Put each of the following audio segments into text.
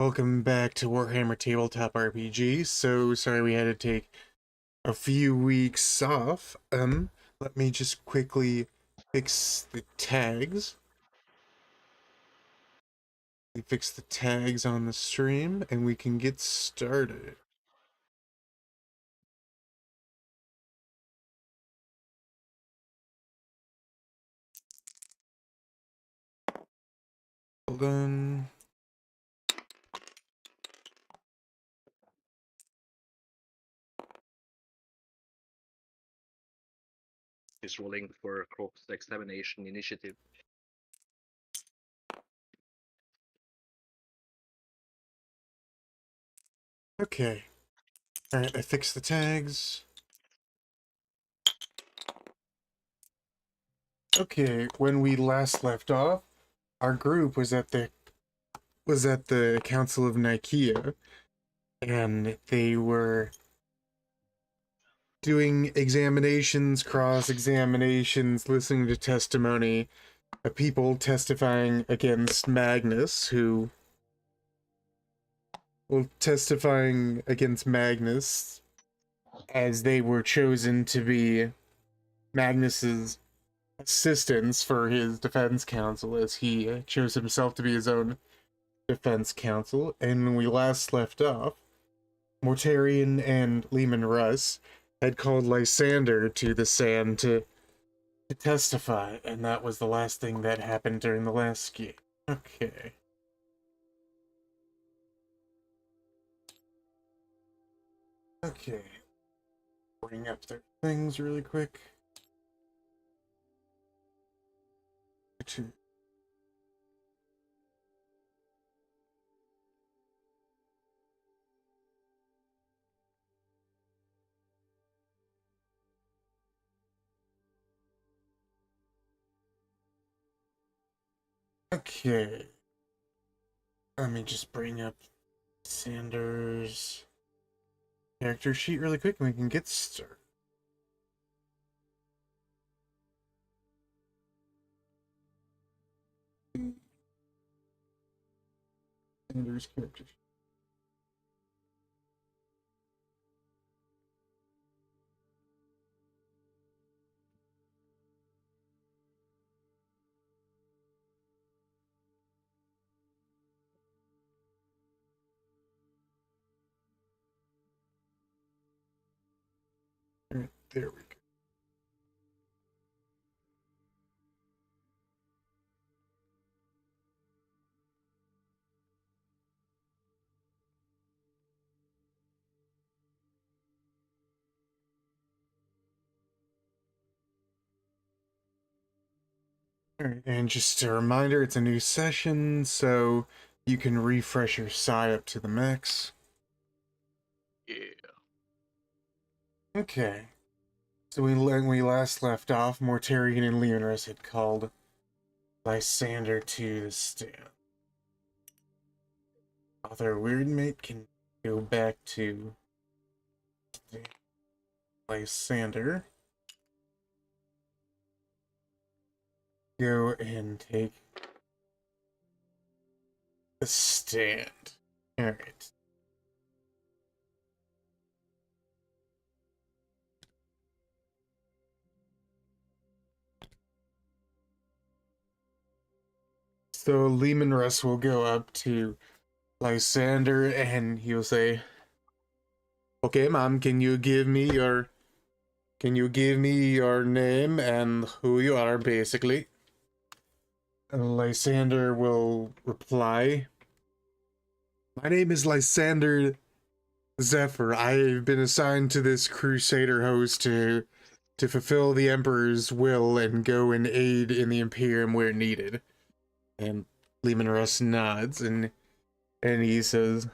Welcome back to Warhammer Tabletop RPG. So sorry we had to take a few weeks off. Let me just quickly fix the tags. We fix the tags on the stream and we can get started. Hold on. Is rolling for Crocs examination initiative. Okay. Alright, I fixed the tags. Okay, when we last left off, our group was at the Council of Nicaea, and they were doing examinations, cross-examinations, listening to testimony of people testifying against Magnus, testifying against Magnus as they were chosen to be Magnus's assistants for his defense counsel, as he chose himself to be his own defense counsel. And when we last left off, Mortarion and Lehman Russ had called Lysander to the sand to testify, and that was the last thing that happened during the last game. Okay. Okay. Bring up their things really quick. Okay. Let me just bring up Sanders' character sheet really quick and we can get started. Sanders' character sheet. Alright, there we go. Alright, and just a reminder, it's a new session, so you can refresh your side up to the max. Yeah. Okay. So when we last left off, Mortarion and Leonarus had called Lysander to the stand. Author Weirdmate can go back to Lysander. Go and take the stand. Alright. So Lehman Russ will go up to Lysander and he'll say, "Okay, ma'am, can you give me your name and who you are, basically?" And Lysander will reply, "My name is Lysander Zephyr. I've been assigned to this Crusader host to fulfill the Emperor's will and go and aid in the Imperium where needed." And Lehman Russ nods and he says,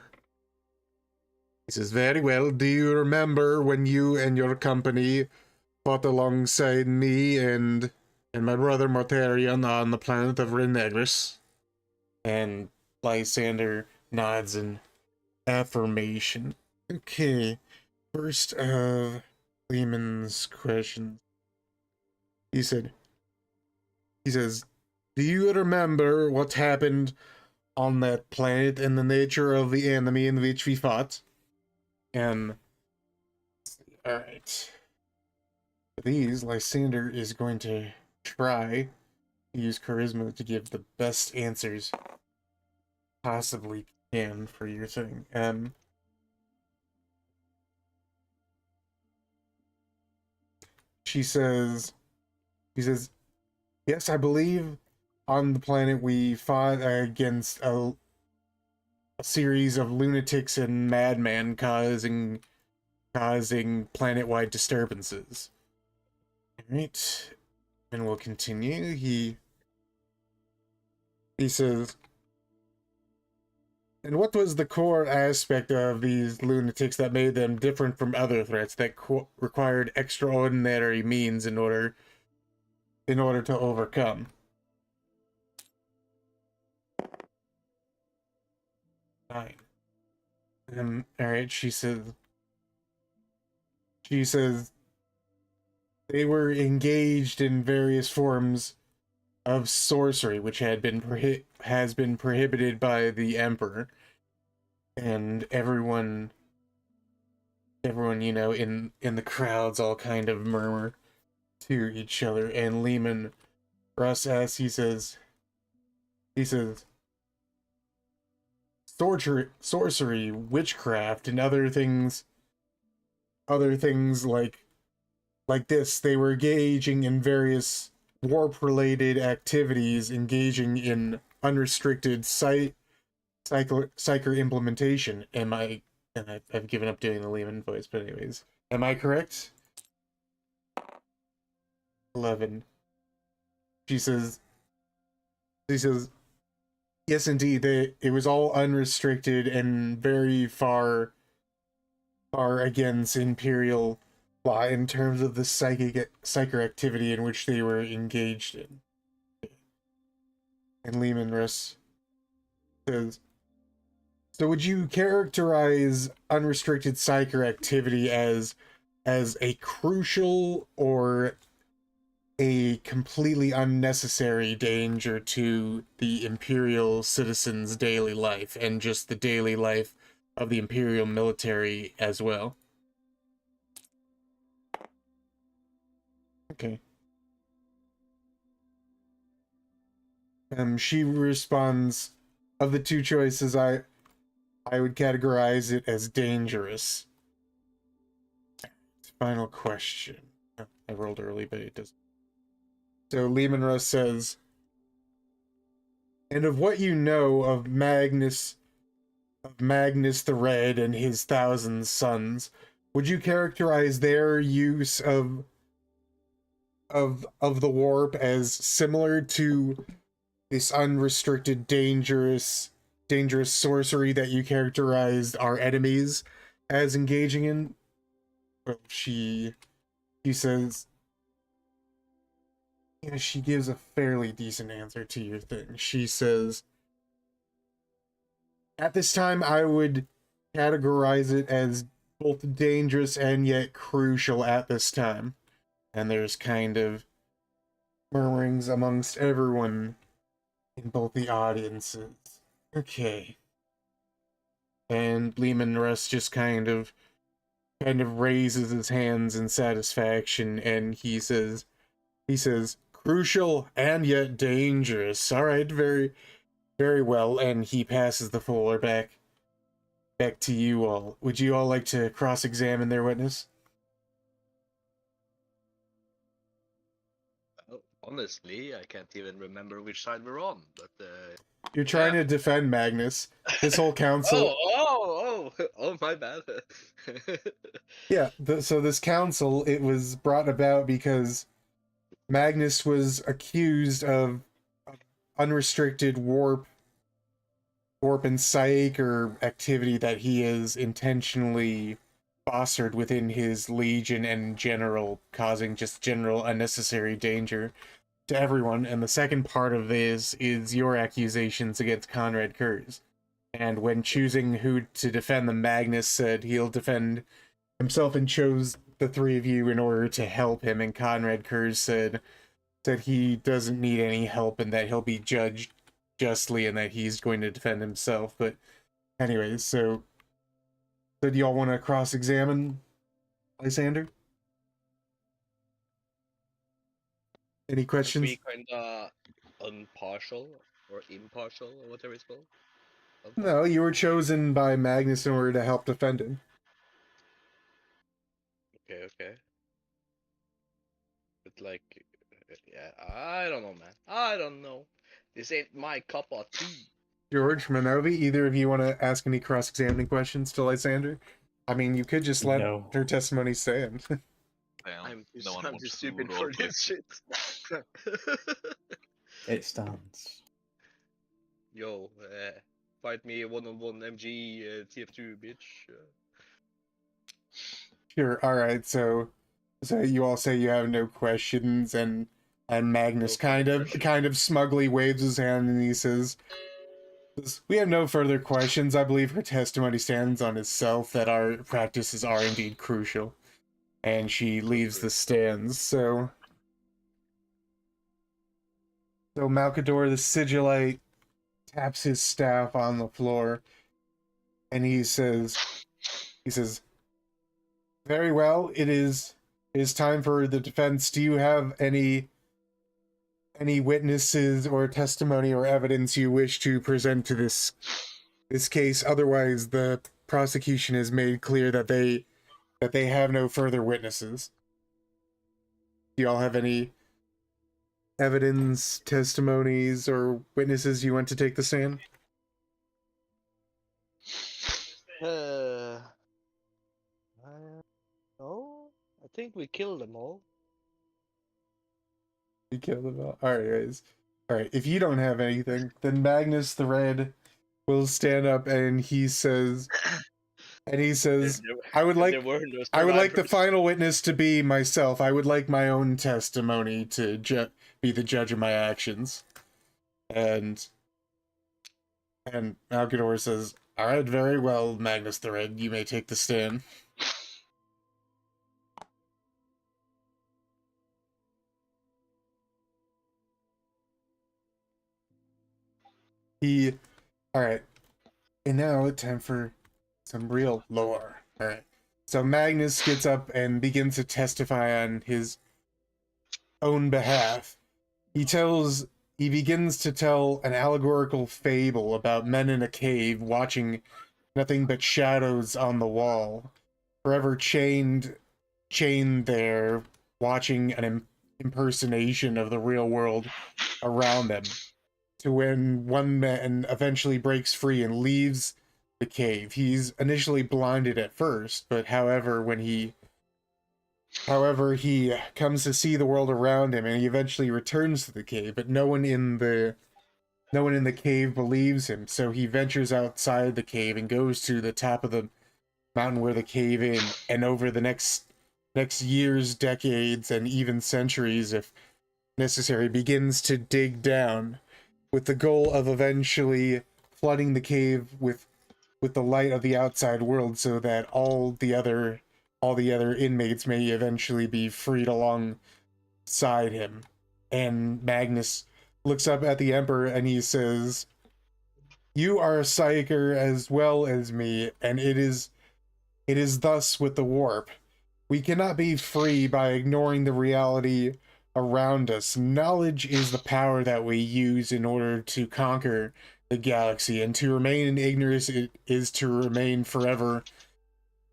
"Very well. Do you remember when you and your company fought alongside me and my brother Mortarion on the planet of Renegris?" And Lysander nods in affirmation. Okay, first of Lehman's questions. He says, "Do you remember what happened on that planet and the nature of the enemy in which we fought. And alright. These, Lysander is going to try to use charisma to give the best answers possibly can for your thing. She says, yes, I believe on the planet we fought against a series of lunatics and madmen causing planet-wide disturbances. Alright, and we'll continue. He says, and what was the core aspect of these lunatics that made them different from other threats that required extraordinary means in order to overcome? Nine. Alright, she says they were engaged in various forms of sorcery, which has been prohibited by the Emperor, and everyone, you know, in the crowds all kind of murmur to each other. And Lehman Russ asks, he says, sorcery, witchcraft, and other things like this. They were engaging in various warp-related activities, engaging in unrestricted psyker implementation. I've given up doing the Lehman voice, but anyways. Am I correct? 11. She says, yes, indeed, it was all unrestricted and very far against Imperial law in terms of the psychic activity in which they were engaged in. And Lehman Russ says, so would you characterize unrestricted psychic activity as a crucial or a completely unnecessary danger to the Imperial citizens' daily life and just the daily life of the Imperial military as well? Okay. She responds, of the two choices, I would categorize it as dangerous. Final question. Oh, I rolled early, but it doesn't. So Lehman Russ says, and of what you know of Magnus the Red and his 1,000 sons, would you characterize their use of the warp as similar to this unrestricted dangerous sorcery that you characterized our enemies as engaging in? Well, she says, you know, she gives a fairly decent answer to your thing. She says, at this time I would categorize it as both dangerous and yet crucial at this time. And there's kind of murmurings amongst everyone in both the audiences. Okay. And Lehman Russ just kind of raises his hands in satisfaction, and he says, crucial and yet dangerous. All right, very, very well. And he passes the floor back to you all. Would you all like to cross-examine their witness? Honestly, I can't even remember which side we're on, but You're trying to defend Magnus. This whole council. Oh, my bad. Yeah, so this council, it was brought about because Magnus was accused of unrestricted warp and psych or activity that he has intentionally fostered within his legion and general, causing just general unnecessary danger to everyone. And the second part of this is your accusations against Conrad Kurz. And when choosing who to defend them, Magnus said he'll defend himself and chose the three of you in order to help him. And Conrad Kurz said he doesn't need any help and that he'll be judged justly and that he's going to defend himself. But anyways, so do y'all want to cross-examine Lysander? Any Aren't questions? we kinda impartial or impartial or whatever it's called? No, you were chosen by Magnus in order to help defend him. Okay, okay. But like, yeah, I don't know, man. I don't know. This ain't my cup of tea. George, Minovi, either of you want to ask any cross-examining questions to Lysander? I mean, you could just let No. her testimony stand. Damn, I'm too, no one I'm wants too to stupid roleplay. for this shit. It stands. Yo, fight me one-on-one MG TF2, bitch. Sure. All right. So you all say you have no questions, and Magnus No further kind of smugly waves his hand, and he says, "We have no further questions. I believe her testimony stands on itself that our practices are indeed crucial." And she leaves the stands. So Malkador the Sigillite taps his staff on the floor, and he says, "Very well. It is time for the defense. Do you have any witnesses or testimony or evidence you wish to present to this case? Otherwise, the prosecution has made clear that they have no further witnesses. Do y'all have any evidence, testimonies, or witnesses you want to take the stand?" No, I think we killed them all. You kill them all. All right, guys. All right. If you don't have anything, then Magnus the Red will stand up and he says, "I would like There were no the survivors. final witness to be myself. I would like my own testimony to be the judge of my actions." And Malgador says, "All right, very well, Magnus the Red. You may take the stand." All right. And now it's time for some real lore. All right. So Magnus gets up and begins to testify on his own behalf. He begins to tell an allegorical fable about men in a cave watching nothing but shadows on the wall, forever chained there, watching an impersonation of the real world around them, to when one man eventually breaks free and leaves the cave. He's initially blinded at first, but however he comes to see the world around him, and he eventually returns to the cave, but no one in the cave believes him. So he ventures outside the cave and goes to the top of the mountain where the cave is, and over the next years, decades, and even centuries, if necessary, begins to dig down, with the goal of eventually flooding the cave with the light of the outside world, so that all the other inmates may eventually be freed alongside him. And Magnus looks up at the Emperor and he says, "You are a psyker as well as me, and it is thus with the warp. We cannot be free by ignoring the reality around us. Knowledge is the power that we use in order to conquer the galaxy, and to remain in ignorance is to remain forever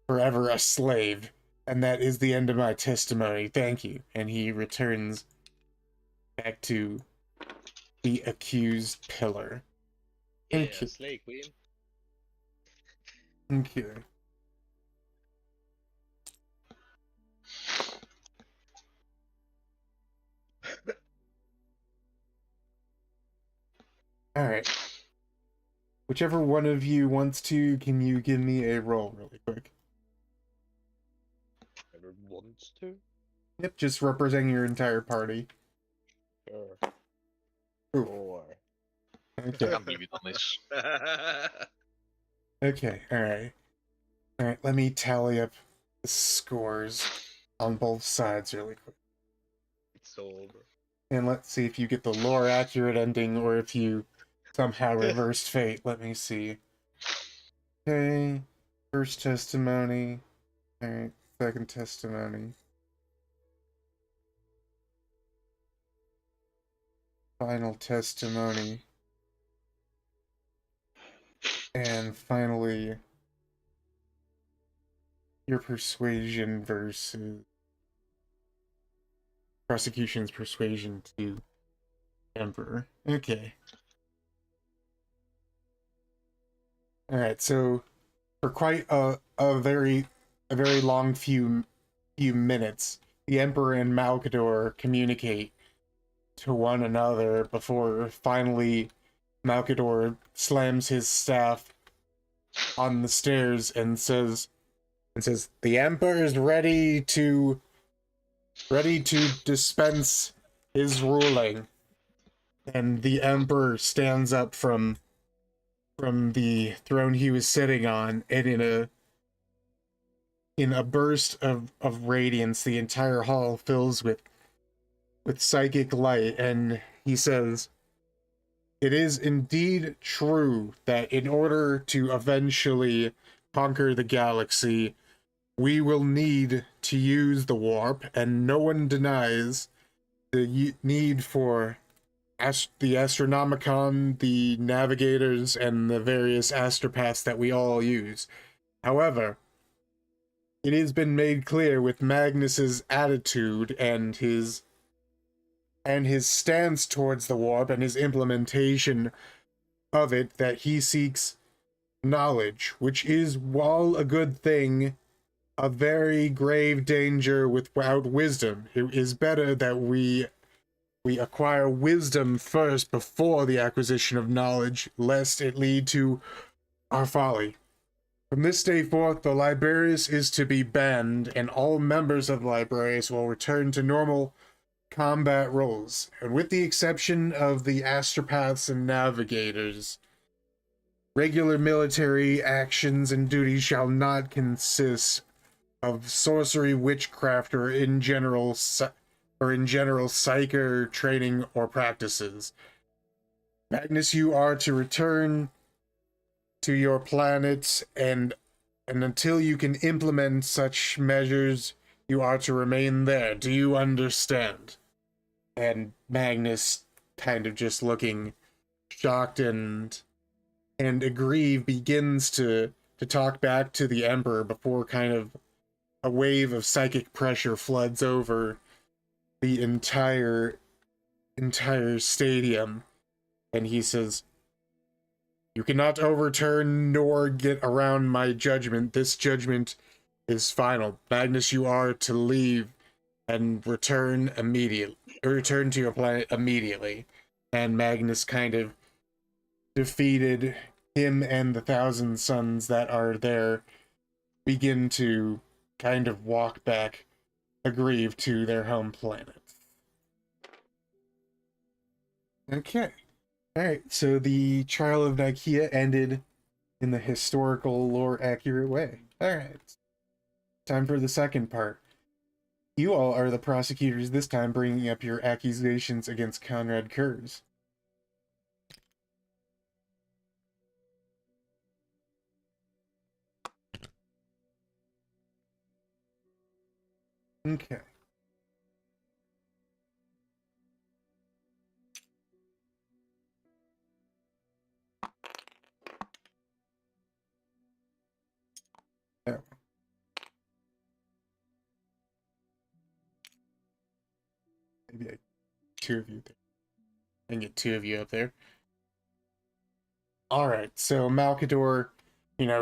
a slave. And that is the end of my testimony. Thank you." And he returns back to the accused pillar. Yeah, Okay. Slay Queen. Okay. All right. Whichever one of you wants to, can you give me a roll really quick? Ever wants to? Yep, just representing your entire party. Sure. Oof. 4. Okay. Can't believe it on this. Okay, alright. Alright, let me tally up the scores on both sides really quick. It's over. And let's see if you get the lore accurate ending or if you somehow reversed fate. Let me see. Okay, first testimony. Alright, second testimony. Final testimony. And finally, your persuasion versus prosecution's persuasion to Emperor. Okay. Alright, so for quite a very long few minutes, the Emperor and Malkador communicate to one another before finally Malkador slams his staff on the stairs and says, the Emperor is ready to dispense his ruling. And the Emperor stands up from the throne he was sitting on, and in a burst of radiance, the entire hall fills with psychic light, and he says, "It is indeed true that in order to eventually conquer the galaxy, we will need to use the warp, and no one denies the need for the Astronomicon, the navigators, and the various astropaths that we all use. However, it has been made clear with Magnus's attitude and his stance towards the warp and his implementation of it that he seeks knowledge, which is, while a good thing, a very grave danger without wisdom. It is better that we acquire wisdom first before the acquisition of knowledge, lest it lead to our folly. From this day forth, the Librarius is to be banned, and all members of the Librarius will return to normal combat roles, and with the exception of the astropaths and navigators, regular military actions and duties shall not consist of sorcery, witchcraft, or in general psyker training or practices. Magnus, you are to return to your planet, and until you can implement such measures, you are to remain there. Do you understand?" And Magnus, kind of just looking shocked and aggrieved, begins to talk back to the Emperor before kind of a wave of psychic pressure floods over the entire stadium. And he says, "You cannot overturn nor get around my judgment. This judgment is final. Magnus, you are to leave and return to your planet immediately." And Magnus kind of defeated him, and the 1,000 suns that are there begin to kind of walk back, aggrieved, to their home planet. Okay. Alright, so the trial of Nicaea ended in the historical, lore-accurate way. Alright. Time for the second part. You all are the prosecutors this time, bringing up your accusations against Conrad Kurz. Okay. Oh. Maybe two of you there. I can get two of you up there. Alright, so Malkador,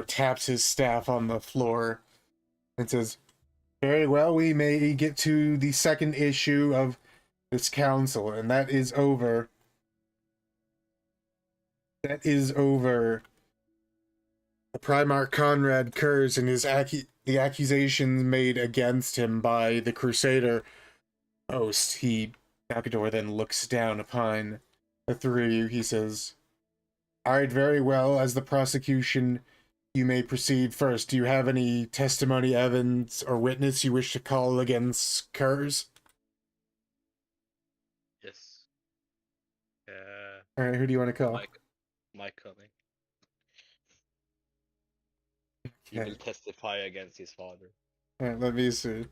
taps his staff on the floor and says, "Very well, we may get to the second issue of this council, and that is over. That is over the Primarch Conrad Kurz and the accusations made against him by the Crusader host." Malkador then looks down upon the three of you. He says, "Alright, very well. As the prosecution, you may proceed first. Do you have any testimony, evidence, or witness you wish to call against Kurz?" Yes. Alright, who do you want to call? Mike Honey. He Okay. will testify against his father. Alright, let me see.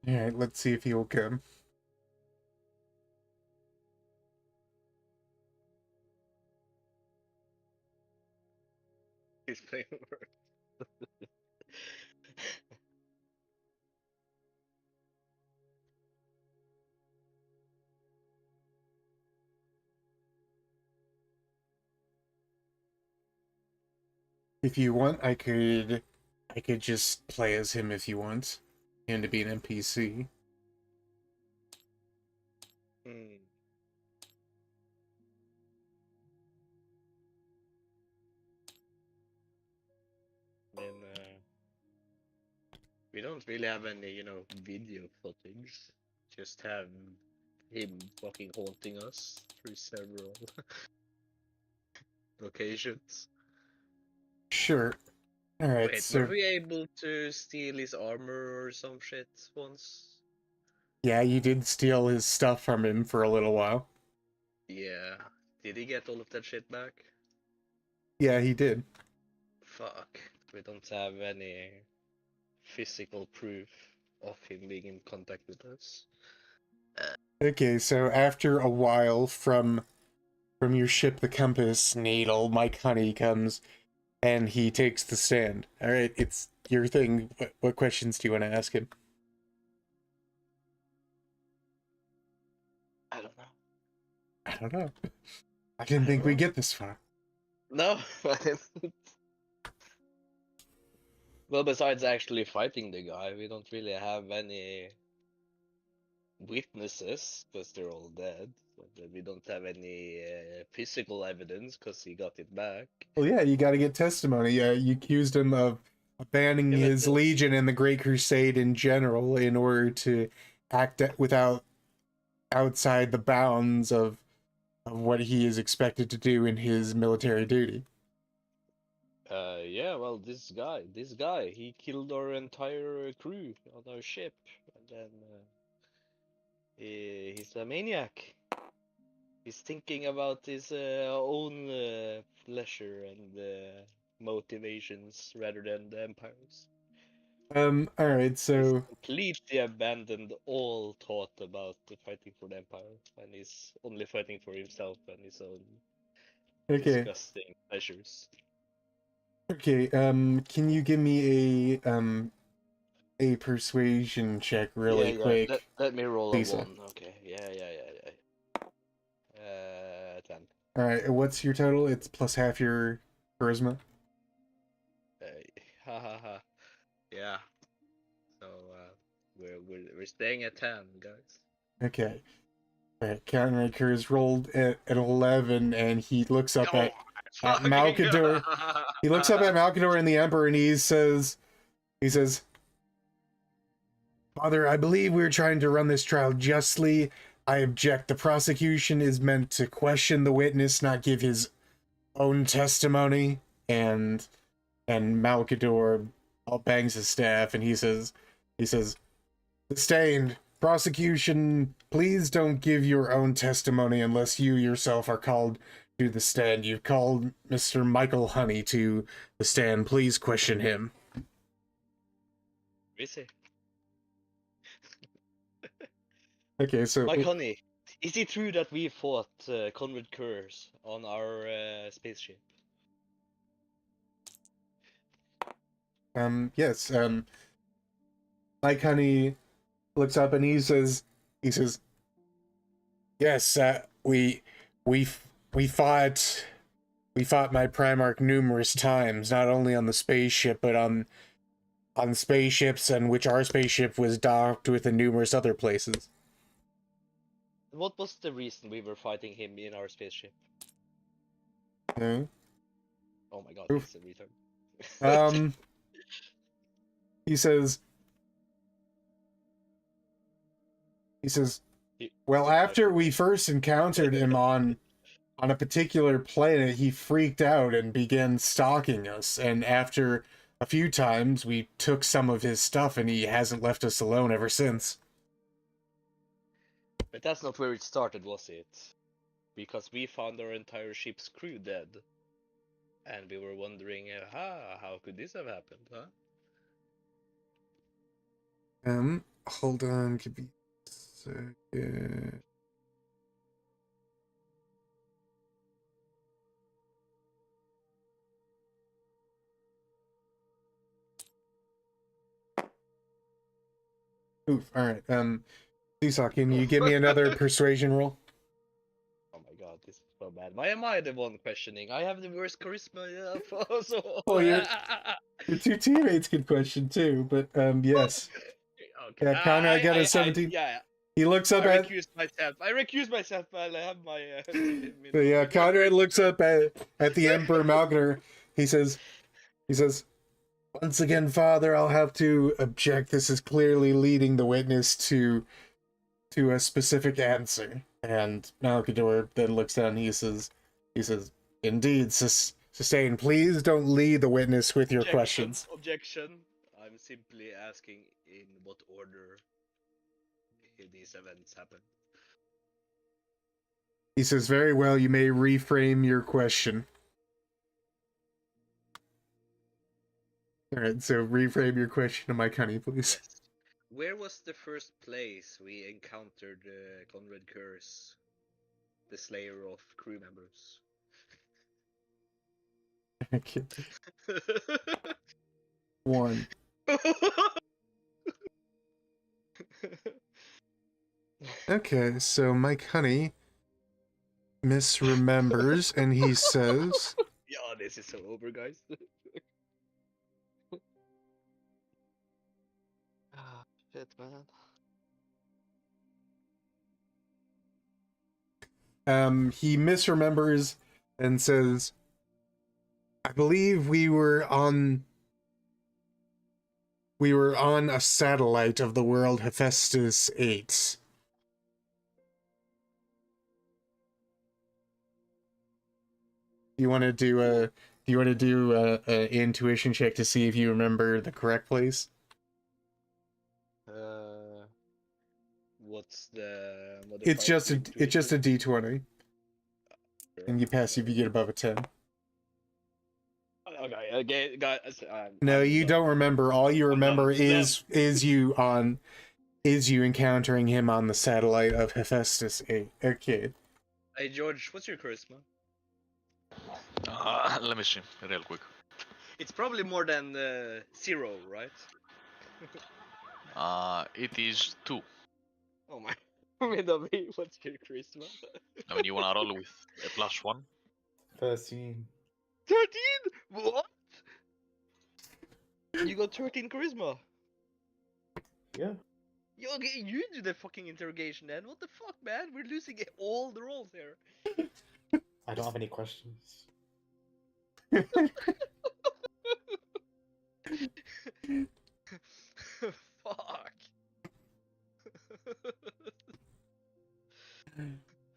Alright, let's see if he'll come. He's playing. If you want, I could just play as him if you want. And to be an NPC. Hmm. Then we don't really have any, video footage. Just have him fucking haunting us through several locations. Sure. Alright, Wait, were so we able to steal his armor or some shit once? yeah, you did steal his stuff from him for a little while. Yeah. Did he get all of that shit back? Yeah, he did. Fuck. We don't have any physical proof of him being in contact with us. Okay, so after a while from your ship, the Compass Needle, Mike Honey comes and he takes the stand. Alright, it's your thing. What questions do you want to ask him? I don't know. I don't know. I I didn't don't think we'd know. get this far. No, I didn't. Well, besides actually fighting the guy, we don't really have any witnesses because they're all dead. We don't have any physical evidence because he got it back. Well, yeah, you got to get testimony. You accused him of abandoning Yeah, but his legion and the Great Crusade in general in order to act without outside the bounds of what he is expected to do in his military duty. yeah, well, this guy, he killed our entire crew on our ship, and then he's a maniac. He's thinking about his own pleasure and motivations rather than the Empire's. All right, He's so completely abandoned all thought about the fighting for the Empire, and he's only fighting for himself and his own okay, disgusting pleasures. okay. Can you give me a persuasion check Yeah, really yeah. Let quick, let me roll a Lisa? 1. Okay. Yeah, yeah, yeah, yeah. 10. All right, what's your total? It's plus half your charisma. Uh, ha ha ha. Yeah. So we're staying at 10, guys. Okay. Right, Countermaker is rolled at 11, and he looks up Oh, at fucking Malkador. He looks up at Malkador and the Emperor, and he says, Father, I believe we're trying to run this trial justly. I object. The prosecution is meant to question the witness, not give his own testimony. And Malkador bangs his staff, and he says, Sustained. Prosecution, please don't give your own testimony unless you yourself are called to the stand. You've called Mr. Michael Honey to the stand. Please question him. Busy. Okay, so Mike Honey, is it true that we fought Conrad Curse on our spaceship? yes, Mike Honey looks up and he says, yes, we we fought we fought my Primarch numerous times, not only on the spaceship but on spaceships, and which our spaceship was docked with in numerous other places. What was the reason we were fighting him in our spaceship? Okay. Oh my god, Oof. he's a retard. he says, well, after we first encountered him on a particular planet, he freaked out and began stalking us. And after a few times, we took some of his stuff, and he hasn't left us alone ever since. But that's not where it started, was it? Because we found our entire ship's crew dead. And we were wondering, how could this have happened, huh? Hold on, give me a second. Oof, alright, Lisa, can you give me another persuasion roll? Oh my god, this is so bad. Why am I the one questioning? I have the worst charisma, so... Well, your two teammates could question too, but yes. Okay. Yeah, Conrad got a 17. Yeah. He looks up at... I recuse myself, but I have my... But yeah, Conrad looks up at the Emperor Malgner. He says, once again, Father, I'll have to object. This is clearly leading the witness to a specific answer. And Malgador then looks down and he says, indeed, Sustain, please don't lead the witness with your questions. Objection. I'm simply asking in what order these events happen. He says, very well, you may reframe your question. Alright, so reframe your question to Mike Honey, please. Yes. Where was the first place we encountered Conrad Curse, the slayer of crew members? Okay. 1. Okay, so Mike Honey misremembers, and he says... Yeah, this is so over, guys. Ah, shit, man. He misremembers and says, I believe we were on a satellite of the world Hephaestus 8. Do you want to do a intuition check to see if you remember the correct place? What's the modifier? It's just a D20. And you pass if you get above a 10. Okay, guys. No, you don't remember. All you remember is you encountering him on the satellite of Hephaestus 8. Okay. Hey George, what's your charisma? Let me see, real quick. It's probably more than 0, right? It is 2. Oh my. What's your charisma? I mean, you wanna roll with a +1? 13. 13? What? You got 13 charisma? Yeah. You do the fucking interrogation then. What the fuck, man? We're losing all the rolls here. I don't have any questions. Fuck.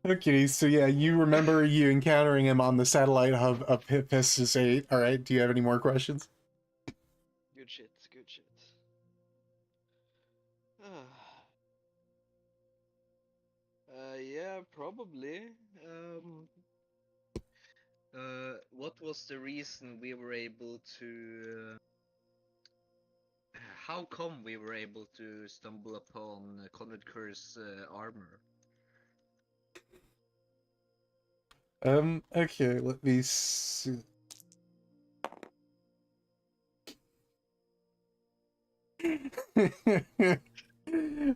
Okay, so yeah, you remember you encountering him on the satellite hub of Hephaestus 8. Alright, do you have any more questions? Good shit, good shit. Yeah, probably. What was the reason we were able to... how come we were able to stumble upon Conrad Kerr's armor? Okay, let me see. Okay,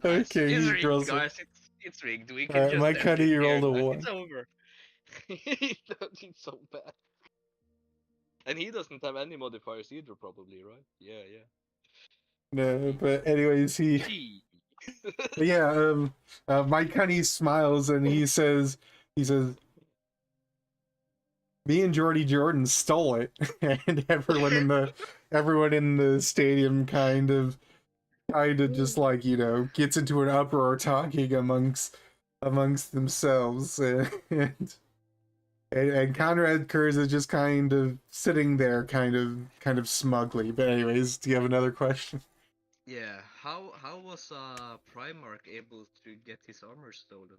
it's he rigged, draws guys. It's rigged. We can Alright, just my end Cuddy, it you here, rolled a guys. 1. It's over. It's so bad. And he doesn't have any modifiers either, probably, right? Yeah. No, but anyways, yeah, Mike Honey smiles and he says, Me and Jordy Jordan stole it, and everyone in the stadium kind of just like, you know, gets into an uproar talking amongst themselves, and Conrad Kurz is just kind of sitting there kind of smugly. But anyways, do you have another question? Yeah, how was Primarch able to get his armor stolen?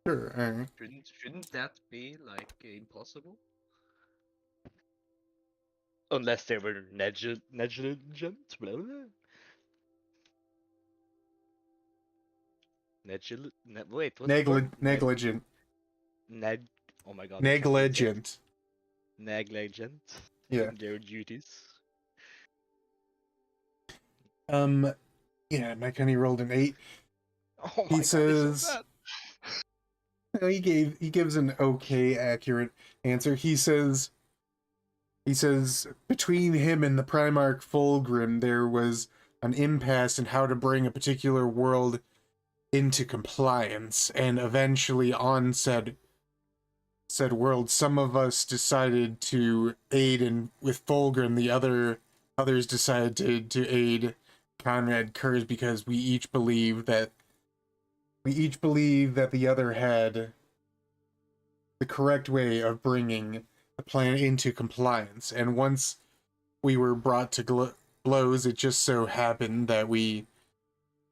Sure. All right. Shouldn't that be like impossible? Unless they were negligent, blah, blah. Wait, what's the word? Negligent. Neg. Oh my god, I can't even say it. Negligent. Negligent Yeah. in their duties. Yeah, Mike Honey rolled an 8. Oh my He god, says, it's so bad. no, he gives an okay, accurate answer. He says between him and the Primarch Fulgrim, there was an impasse in how to bring a particular world into compliance, and eventually on said world, some of us decided to aid in with Fulgrim, the others decided to aid Conrad Kurz, because we each believe that the other had the correct way of bringing the plan into compliance. And once we were brought to blows, it just so happened that we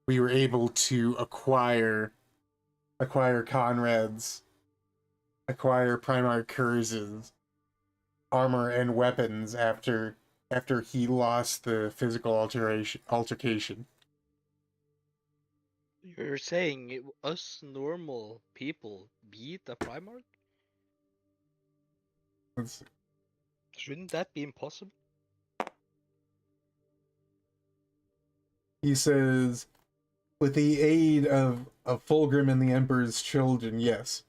were able to acquire Primarch Kurz's armor and weapons after he lost the physical altercation. You're saying us normal people beat a Primarch? Shouldn't that be impossible? He says, with the aid of Fulgrim and the Emperor's children, yes.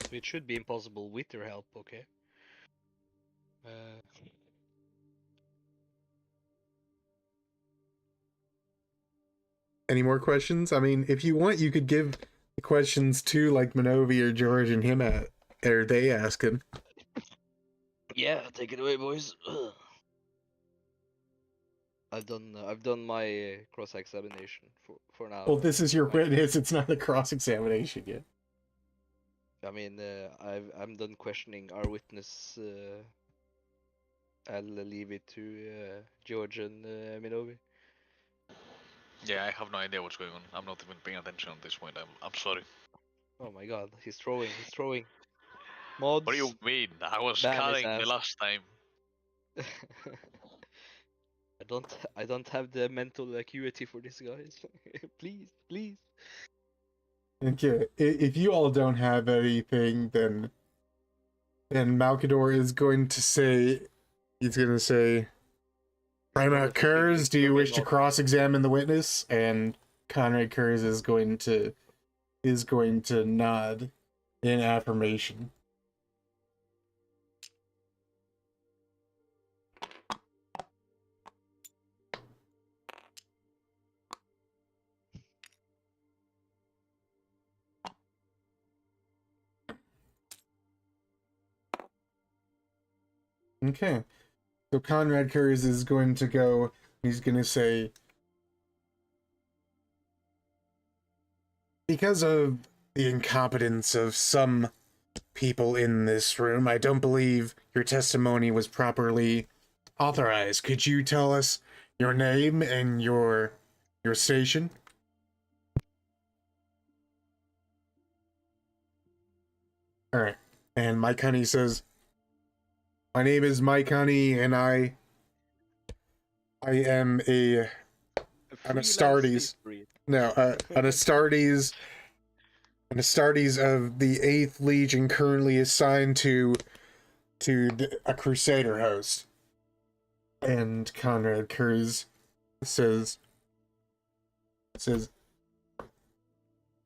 So it should be impossible with their help, okay? Any more questions? I mean, if you want, you could give the questions to like Minovi or George and him or they ask him. Yeah, take it away, boys. I've done my cross-examination for now. Well, this is your witness. It's not a cross-examination yet. I mean, I'm done questioning our witness. I'll leave it to George and Minovi. Yeah, I have no idea what's going on. I'm not even paying attention at this point. I'm sorry. Oh my god, he's throwing. Mods. What do you mean? I was ban his cutting the ass. last time. I don't have the mental acuity for this, guys. please. Okay, if you all don't have anything, then Malkador is going to say, Primarch Kurz, do you wish to cross-examine the witness? And Conrad Kurz is going to nod in affirmation. Okay, so Conrad Kurz is going to go, he's going to say, because of the incompetence of some people in this room, I don't believe your testimony was properly authorized. Could you tell us your name and your station? Alright, and Mike Honey says, my name is Mike Honey, and I am an Astartes. No, an Astartes of the 8th Legion, currently assigned to a Crusader host. And Conrad Kurz says,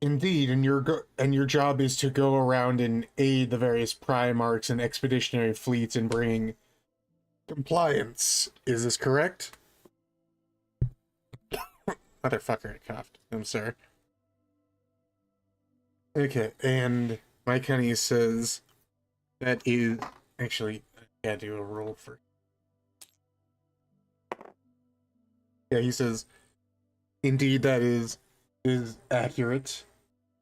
indeed, and your job is to go around and aid the various Primarchs and expeditionary fleets in bringing compliance. Is this correct? Motherfucker, I coughed. I'm sorry. Okay, and Mike Honey says that is actually I gotta do a roll for. Yeah, he says indeed that is accurate,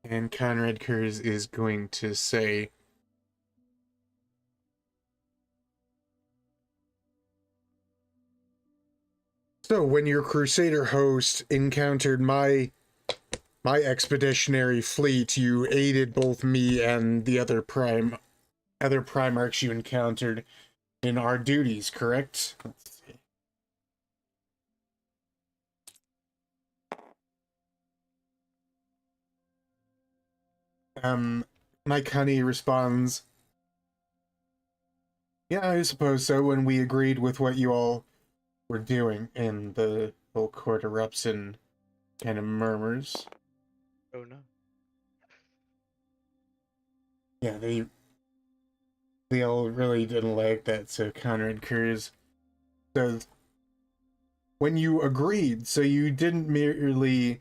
and Conrad Kurz is going to say. So when your Crusader host encountered my expeditionary fleet, you aided both me and the other Primarchs you encountered in our duties, correct? Let's see. Mike Honey responds, yeah, I suppose so, when we agreed with what you all were doing, and the whole court erupts in kind of murmurs. Oh no. Yeah, they all really didn't like that, so Conrad Kurz says, when you agreed, so you didn't merely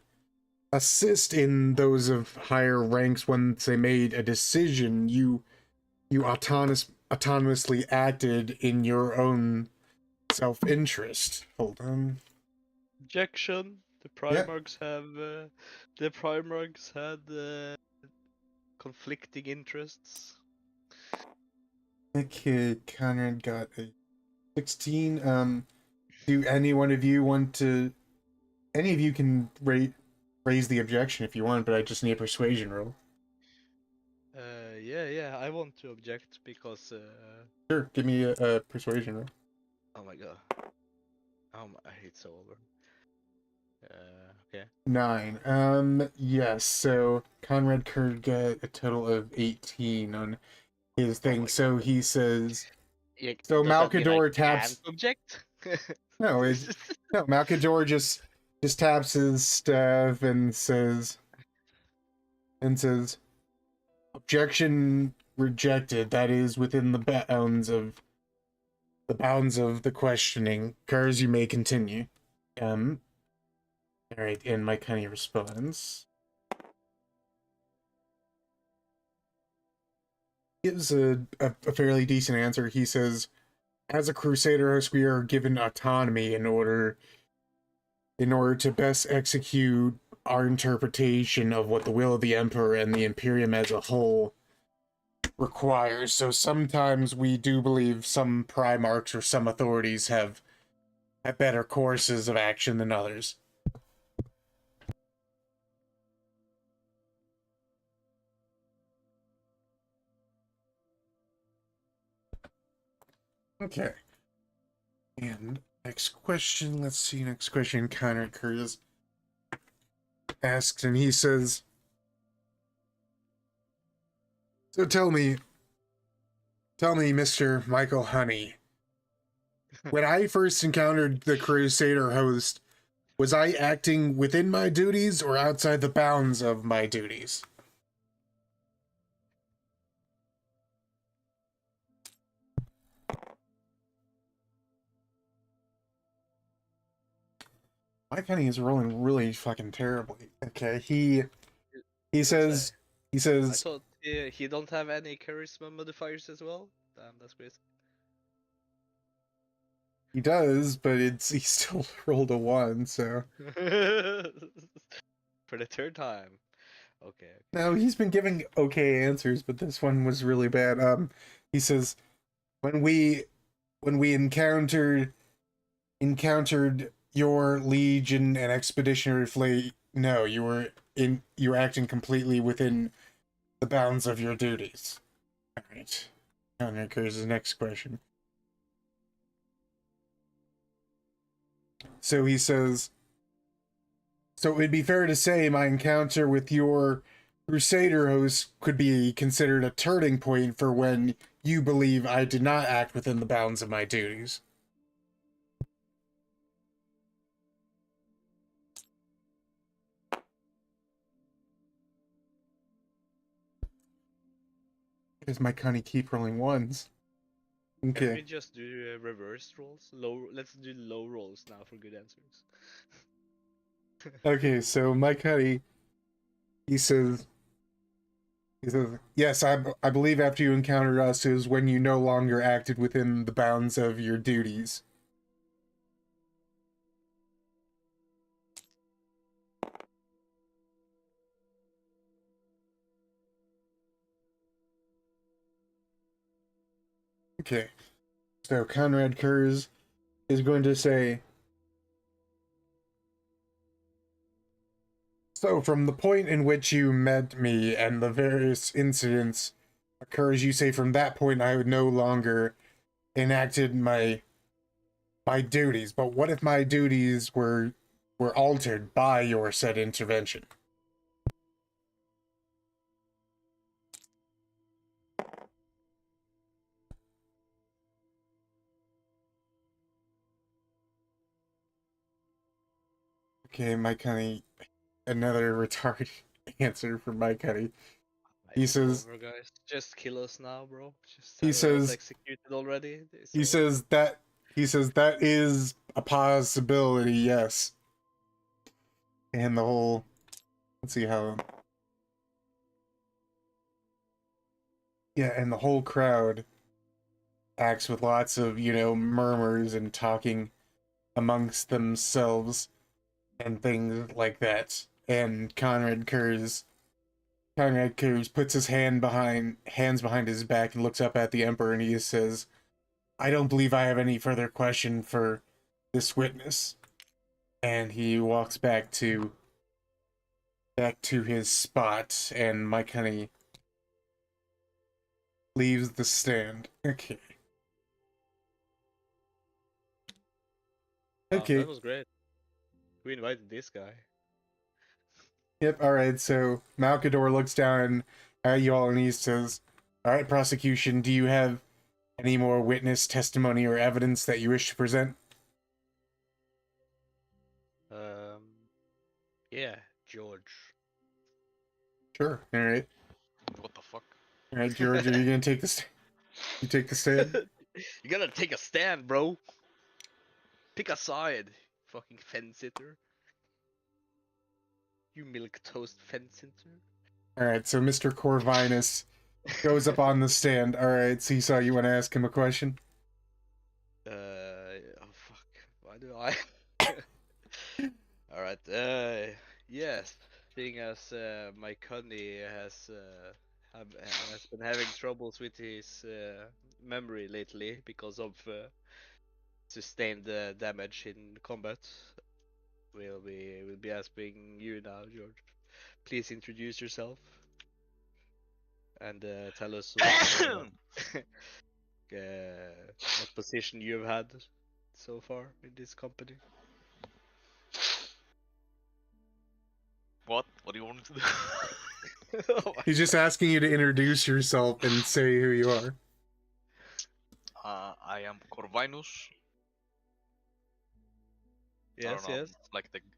assist in those of higher ranks once they made a decision, you autonomously acted in your own self-interest. Hold on. Objection. Yeah. The Primarchs had conflicting interests. The kid Conrad got a 16. Do any one of you want to? Any of you can raise the objection if you want, but I just need a persuasion roll. Yeah, I want to object because Sure, give me a persuasion roll. oh my god. I hate so over. Okay. 9. Yes. So Conrad could get a total of 18 on his thing. my So he says. Yeah, So does that mean I Malkador taps. can't object? No, no. Malkador just taps his staff and says, objection rejected. That is within the bounds of the questioning. Cars, you may continue. All right, and Mike Honey responds. Gives a fairly decent answer. He says, as a Crusader host, we are given autonomy in order to best execute our interpretation of what the will of the Emperor and the Imperium as a whole requires. So sometimes we do believe some Primarchs or some authorities have better courses of action than others. Okay. And next question. Let's see. Next question. Conrad Curtis asks, and he says, so tell me, Mr. Michael Honey, when I first encountered the Crusader host, was I acting within my duties or outside the bounds of my duties? Mike Honey is rolling really fucking terribly. Okay, he says I thought he don't have any charisma modifiers as well. Damn, that's crazy. he does, but he still rolled a 1, so. For the third time. Okay. No, he's been giving okay answers, but this one was really bad. He says, when we encountered your legion and expeditionary fleet, no, you were acting completely within the bounds of your duties. All right. Now occurs the next question. So he says, so it'd be fair to say my encounter with your Crusader host could be considered a turning point for when you believe I did not act within the bounds of my duties. Because my Connie keep rolling 1s. Can we Okay. just do reverse rolls? Let's do low rolls now for good answers. Okay, so Mike Honey, he says, He says, yes, I believe after you encountered us is when you no longer acted within the bounds of your duties. Okay. So Conrad Kurz is going to say, so from the point in which you met me and the various incidents occurs, you say from that point I would no longer enacted my duties. But what if my duties were altered by your said intervention? Okay, Mike Honey, another retarded answer from Mike Honey. He It's says over, guys. Just kill us now, bro. Just he have us says executed already. It's he over. says that he says that is a possibility, yes. And the whole, let's see how, yeah, and the whole crowd acts with lots of, murmurs and talking amongst themselves and things like that. And Conrad Kurz puts his hands behind his back and looks up at the Emperor, and he says, I don't believe I have any further question for this witness. And he walks back to his spot, and Mike Honey leaves the stand. Okay. Wow, Okay. that was great. We invited this guy. Yep, alright, so Malkador looks down at you all and he says, alright, prosecution, do you have any more witness testimony or evidence that you wish to present? Yeah, George. Sure, alright. What the fuck? Alright, George, are you gonna take this? You take the stand? You gotta take a stand, bro. Pick a side, fucking fence sitter. You milk toast fence sitter. Alright, so Mr. Corvinus goes up on the stand. Alright, Seesaw, you wanna ask him a question? Oh fuck. Why do I? Alright, yes. Seeing as my Connie has been having troubles with his memory lately because of sustained damage in combat, we'll be asking you now, George. Please introduce yourself and tell us what position you've had so far in this company. What? What do you want me to do? Oh my He's just asking you to introduce yourself and say who you are. I am Corvinus. I Yes, don't know, yes.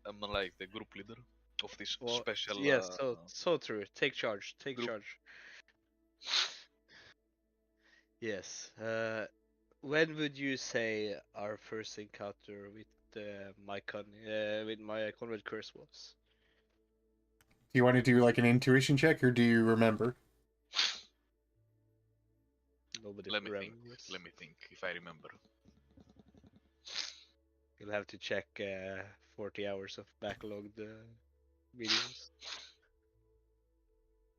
I'm like the group leader of this Well, special. yes, so true. Take charge. Take group. charge. Yes. When would you say our first encounter with with my Conrad Curse was? Do you want to do like an intuition check, or do you remember? Nobody Let me think. remembers. Let me think if I remember. You'll have to check 40 hours of backlogged videos.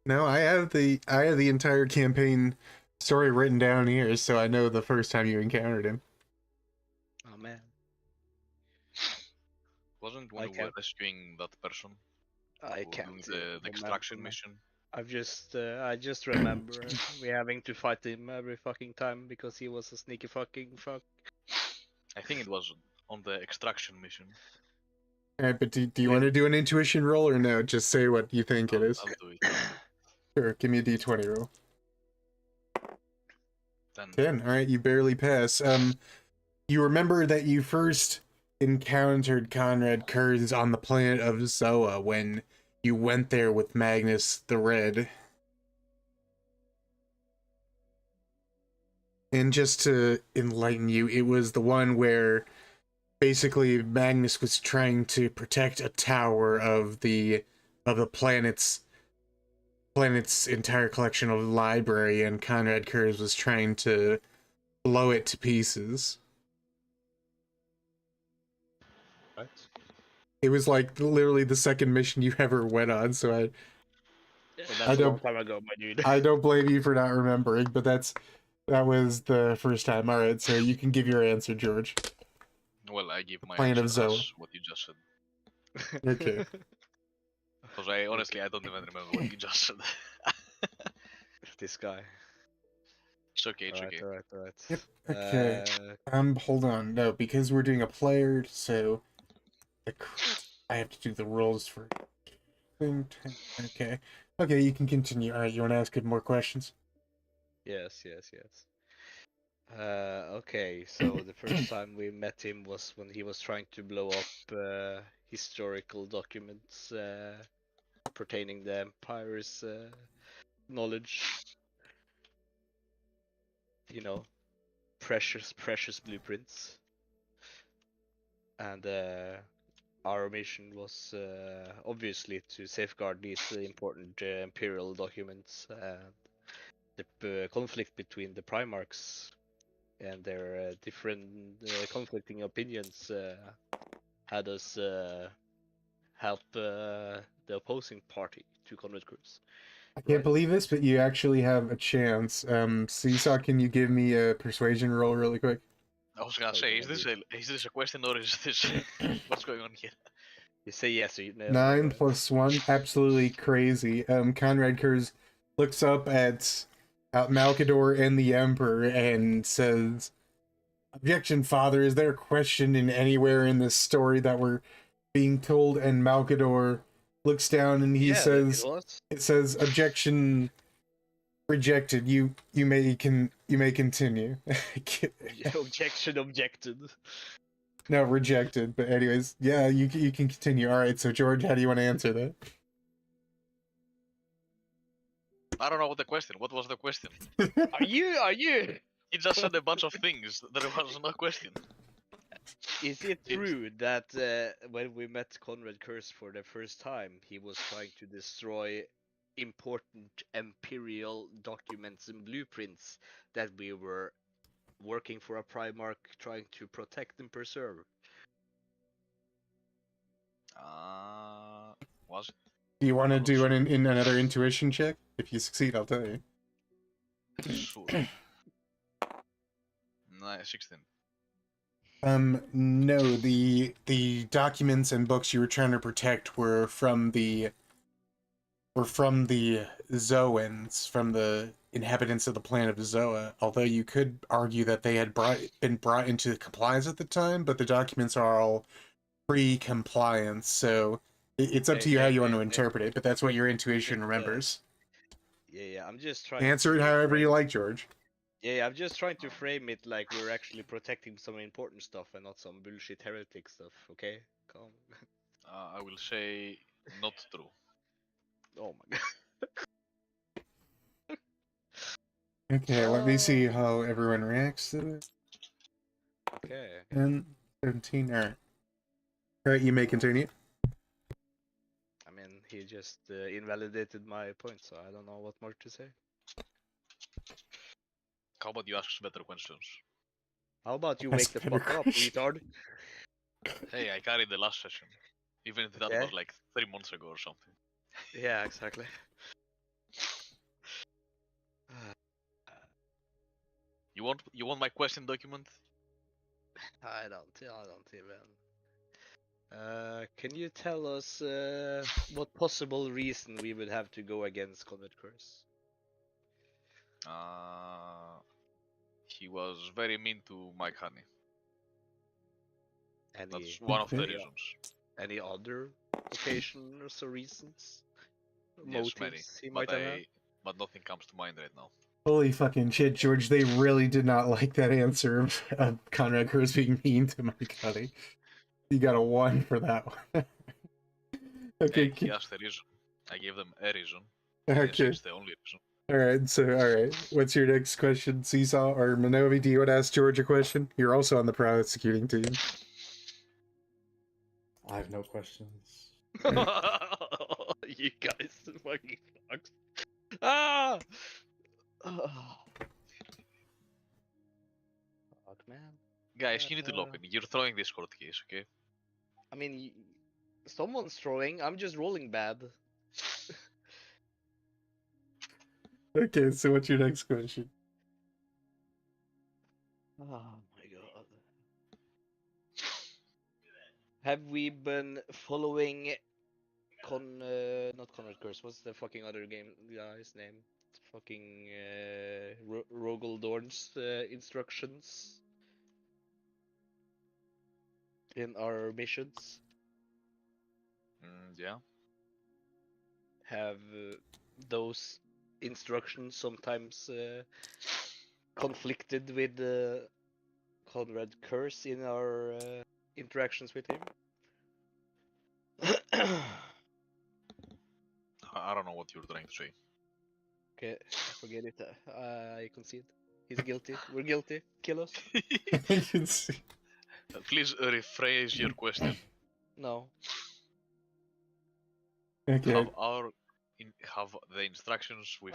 No, I have the entire campaign story written down here, so I know the first time you encountered him. Oh man, Wasn't when I we were can't. rescuing that person? I We were can't doing even the extraction remember. mission. I just remember we having to fight him every fucking time because he was a sneaky fucking fuck. I think it was on the extraction mission. Alright, but do you want to do an intuition roll or no? Just say what you think it is. I'll do it. Sure, give me a d20 roll. 10. 10. Alright, you barely pass. You remember that you first encountered Conrad Kurz on the planet of Zoa when you went there with Magnus the Red. And just to enlighten you, it was the one where basically Magnus was trying to protect a tower of the planet's planet's entire collection of library, and Conrad Kurz was trying to blow it to pieces. Right? It was like literally the second mission you ever went on, so Well, I that's a long don't time ago, my dude. I don't blame you for not remembering, but that was the first time. All right, so you can give your answer, George. Well, I give my Planet of answer Zoa. as what you just said. Okay. Because I honestly I don't even remember what you just said. This guy. It's okay, it's okay. Alright. Yep. Okay. Uh, Hold on. No, because we're doing a player, so I have to do the rules for thing. Okay. Okay, you can continue. All right, you want to ask more questions? yes. Okay, so the first time we met him was when he was trying to blow up historical documents pertaining the Empire's knowledge. You know, precious blueprints. And our mission was obviously to safeguard these important Imperial documents. The conflict between the Primarchs and their different conflicting opinions had us help the opposing party to Conrad Cruz. I can't Right. believe this, but you actually have a chance. Seesaw, can you give me a persuasion roll really quick? I was gonna say, is this a question or is this what's going on here? You say yes or you no. 9 right? plus 1, absolutely crazy. Conrad Kurz looks up at Malkador and the Emperor and says, "Objection, Father. Is there a question in anywhere in this story that we're being told?" And Malkador looks down and he Yeah, says, it was. "It says objection rejected. You may continue." Objection objected. No, rejected. But anyways, yeah, you can continue. All right. So George, how do you want to answer that? I don't know what the question. What was the question? Are you? He just said a bunch of things. There was no question. Is it true that when we met Conrad Kurz for the first time, he was trying to destroy important Imperial documents and blueprints that we were working for a Primarch trying to protect and preserve? Was it? Do you want to I'm not do sure. in another intuition check? If you succeed, I'll tell you. Sure. 16. No, the documents and books you were trying to protect were from the Zoans, from the inhabitants of the planet of Zoa. Although you could argue that they had been brought into compliance at the time, but the documents are all pre-compliance, so it's up to you how you want to interpret it. But that's what your intuition remembers. Yeah. I'm just trying Answer to it however you frame- like, George. Yeah, I'm just trying to frame it like we're actually protecting some important stuff and not some bullshit heretic stuff. Okay, calm. I will say not true. Oh my god. Okay, let me see how everyone reacts to it. Okay. 10, 17, alright. Alright, you may continue. I mean, he just invalidated my point, so I don't know what more to say. How about you ask better questions? How about you That's wake the a better fuck up, question. retard? Hey, I carried the last session. Even if that Okay. was like 3 months ago or something. Yeah, exactly. You want my question document? I don't even. Can you tell us what possible reason we would have to go against Conrad Curse? He was very mean to Mike Honey. Any That's one of the Okay. reasons. any other occasions or reasons? Yes, many. Motives he might have had? But nothing comes to mind right now. Holy fucking shit, George. They really did not like that answer of Conrad Kurz being mean to Mike Cuddy. You got a 1 for that one. Okay. Hey, he asked a reason. I gave them a reason. Okay. It's the only reason. Alright. What's your next question, Seesaw or Minovi? Do you want to ask George a question? You're also on the prosecuting team. I have no questions. You guys fucking fucks. Ah! Oh, fuck, man. Guys, you need to lock in. You're throwing Discord keys, okay? I mean, someone's throwing. I'm just rolling bad. Okay, so what's your next question? Oh my god. Have we been following not Conrad Curse, what's the fucking other game guy's name? Fucking Rogel Dorn's instructions in our missions? Yeah. Have those instructions sometimes conflicted with Conrad Curse in our interactions with him? I don't know what you're trying to say. Okay, forget it. I concede. He's guilty. We're guilty. Kill us. I can see. Please rephrase your question. No. Okay. Have the instructions we've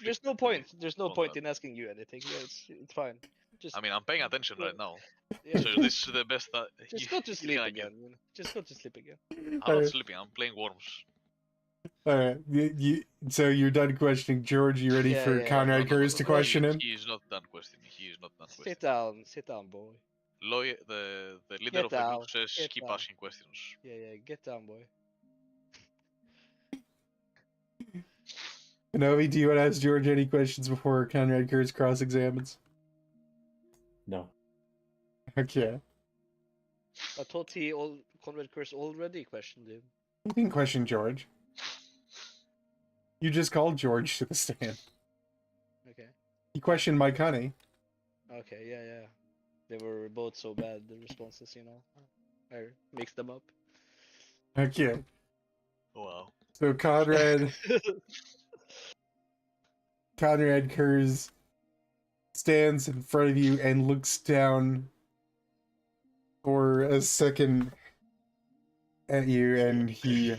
There's no point. There's no point in asking you anything. Yeah, it's fine. Just I mean, I'm paying attention go- right now. yeah, So this is the best that just you, go to you sleep can again. You know? Just go to sleep again. I'm not Alright. sleeping. I'm playing Worms. Alright, so you're done questioning George. You ready Yeah, for yeah, Conrad Kurz to question him? He is not done questioning. He is not done questioning. Sit down, boy. Lawyer, the leader Get of the down, group says get keep down. asking questions. Yeah, get down, boy. Novi, do you want to ask George any questions before Conrad Kurz cross-examines? No. Okay. I thought Conrad Curse already questioned him. You can question George. You just called George to the stand. Okay. He questioned Mike Honey. Okay, yeah. They were both so bad, the responses, you know. I mixed them up. Okay. Wow. So Conrad Kurz stands in front of you and looks down for a second at you, and he,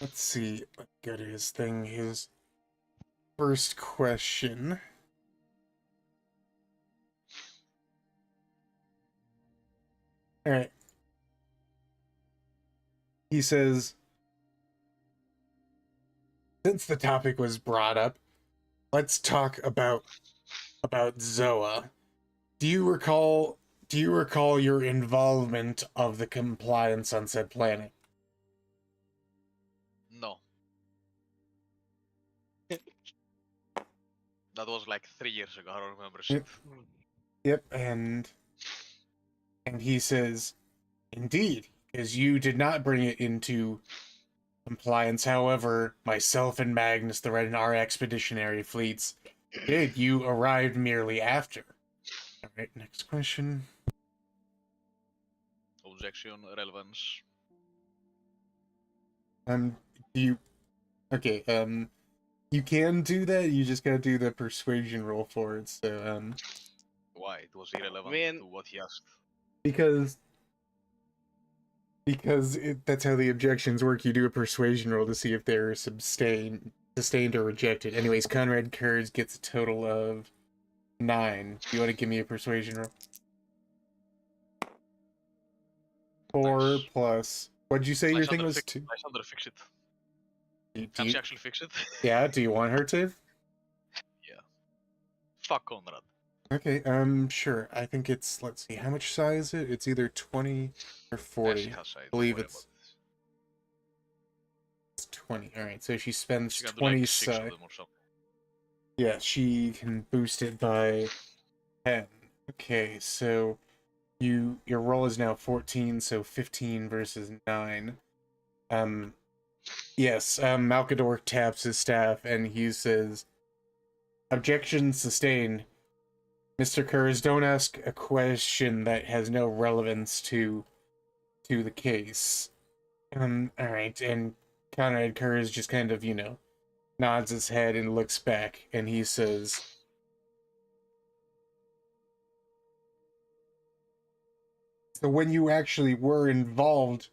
let's see, go to his thing, his first question. Alright. He says, since the topic was brought up, let's talk about Zoa. Do you recall your involvement of the compliance on said planet? No. That was like 3 years ago. I don't remember shit. Yep, and he says, indeed, because you did not bring it into compliance. However, myself and Magnus the Red and our expeditionary fleets did. You arrived merely after. Alright, next question. Objection, relevance. You can do that, you just gotta do the persuasion roll for it, so, Why? It was irrelevant to what he asked. because that's how the objections work. You do a persuasion roll to see if they're sustained or rejected. Anyways, Conrad Kurz gets a total of 9. Do you want to give me a persuasion roll? 4 Nice. plus. What'd you say your thing was? 2? I saw her fix it. Do Can you, she actually fix it? yeah, do you want her to? Yeah. Fuck Conrad. Okay, sure. I think it's, let's see, how much size is it? It's either 20 or 40. Yeah, she has size, I don't believe worry it's about it. 20. Alright, so she spends She can do 20 like 6 of size. them or something. Yeah, she can boost it by 10. Okay, so your roll is now 14, so 15 versus 9. Yes, Malkador taps his staff and he says, objection sustained. Mr. Kurz, don't ask a question that has no relevance to the case. Alright, and Conrad Kurz just kind of, nods his head and looks back, and he says, so when you actually were involved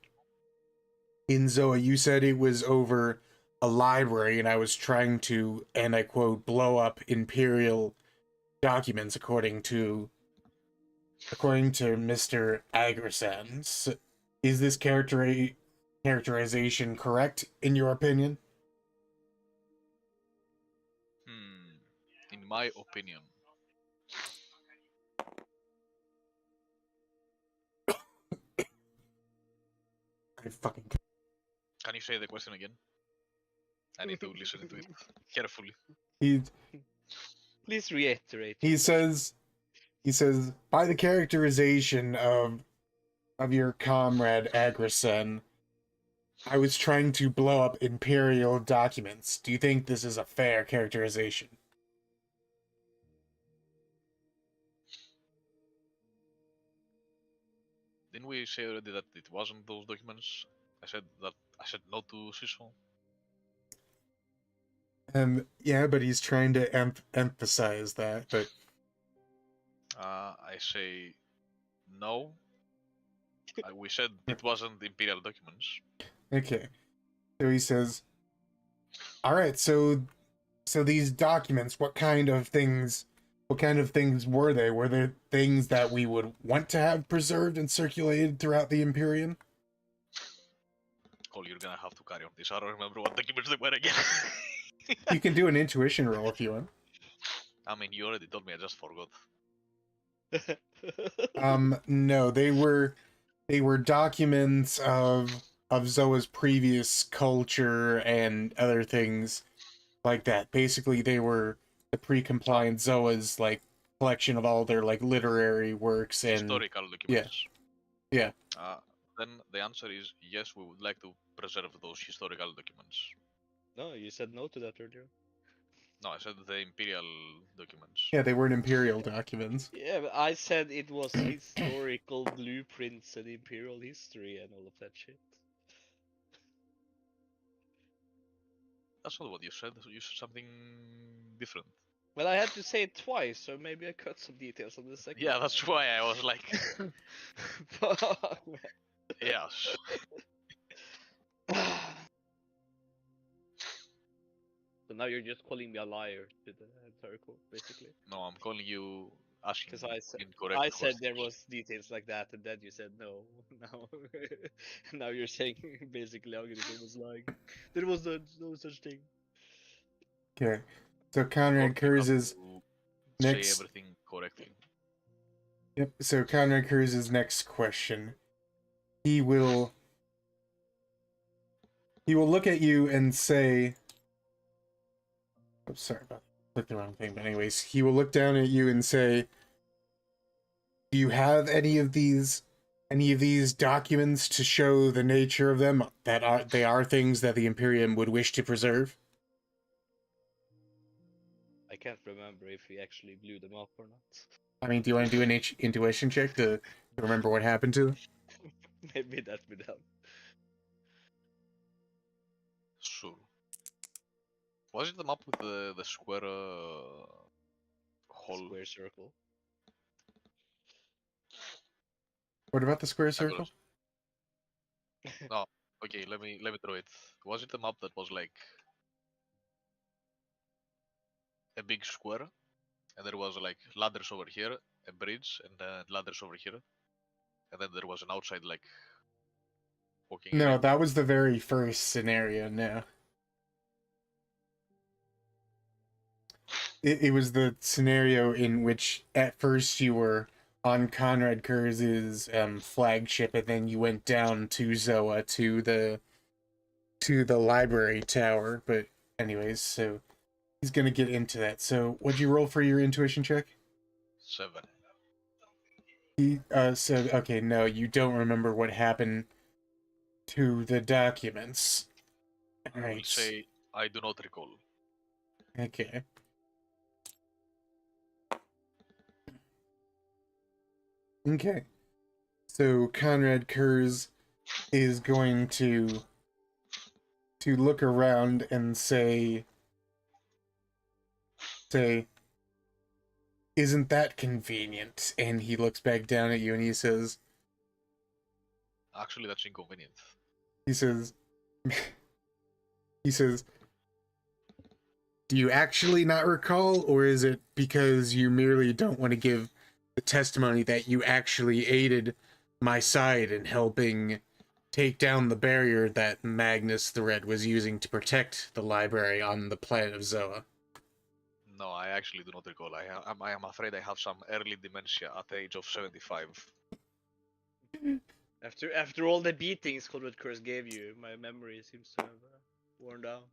in Zoa, you said it was over a library and I was trying to, and I quote, blow up Imperial documents according to Mr. Agerson. So, is this characterization correct in your opinion? In my opinion, I fucking can you say the question again? I need to listen to it carefully. he Please reiterate. he says by the characterization of your comrade Agresen, I was trying to blow up Imperial documents. Do you think this is a fair characterization? Didn't we say already that it wasn't those documents? I said no to Siso. Yeah, but he's trying to emphasize that, but I say no. We said it wasn't Imperial documents. okay. So he says, all right, so these documents, what kind of things were they? Were they things that we would want to have preserved and circulated throughout the Imperium? Cole, you're gonna have to carry on this. I don't remember what documents they were again. You can do an intuition roll if you want. I mean, you already told me, I just forgot. No, they were documents of Zoa's previous culture and other things like that. Basically, they were the pre-compliant Zoa's like collection of all their like literary works and Historical documents. Yeah. Then the answer is yes, we would like to preserve those historical documents. No, you said no to that earlier. No, I said the Imperial documents. Yeah, they weren't Imperial documents. Yeah, but I said it was historical blueprints and imperial history and all of that shit. That's not what you said. You said something different. Well, I had to say it twice, so maybe I cut some details on the second. Yeah, that's why I was like, Fuck, man. yes. So now you're just calling me a liar to the entire court, basically. No, I'm calling you asking Because I said incorrect I said there questions. was details like that, and then you said no. Now, now you're saying basically Agricola was lying. There was no such thing. Okay. So Conrad Cole, you have Kurz's to next. say everything correctly. Yep. So Conrad Kurz's next question. He will look at you and say, "I'm sorry about click the wrong thing." But anyways, he will look down at you and say, "Do you have any of these documents to show the nature of them? That they are things that the Imperium would wish to preserve?" I can't remember if we actually blew them up or not. I mean, do you want to do an intuition check to remember what happened to them? Maybe that would help. Sure. Was it the map with the square hole? Square circle. What about the square circle? No. Okay, let me draw it. Was it the map that was like a big square, and there was like ladders over here, a bridge, and ladders over here, and then there was an outside like walking No, area? that was the very first scenario. No. It was the scenario in which at first you were on Conrad Kurz's flagship, and then you went down to Zoa to the library tower. But anyways, so he's gonna get into that. So what'd you roll for your intuition check? 7. He said, okay, no, you don't remember what happened to the documents. I will Alright. say I do not recall. Okay. Okay. So Conrad Kurz is going to look around and say, "Isn't that convenient?" And he looks back down at you and he says, Actually, that's inconvenient. he says, he says, do you actually not recall, or is it because you merely don't want to give the testimony that you actually aided my side in helping take down the barrier that Magnus the Red was using to protect the library on the planet of Zoa? No, I actually do not recall. I am afraid I have some early dementia at the age of 75. After all the beatings Conrad Curse gave you, my memory seems to have worn down.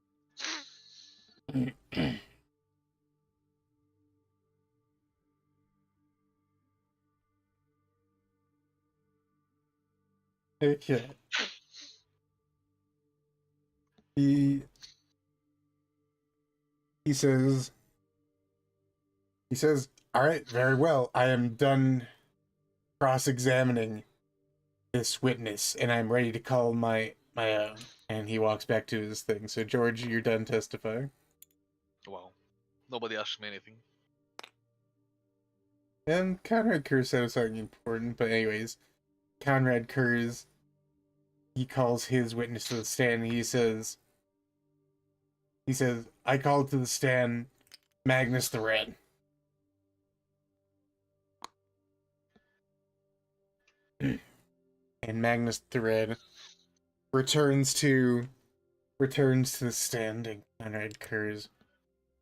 Okay. He says, all right, very well. I am done cross-examining this witness, and I'm ready to call my own. And he walks back to his thing. So, George, you're done testifying. Wow. Nobody asked me anything. And Conrad Kurz said something important, but anyways, Conrad Kurz, he calls his witness to the stand, and he says, I call to the stand Magnus the Red. And Magnus the Red returns to the stand, and Conrad Kurz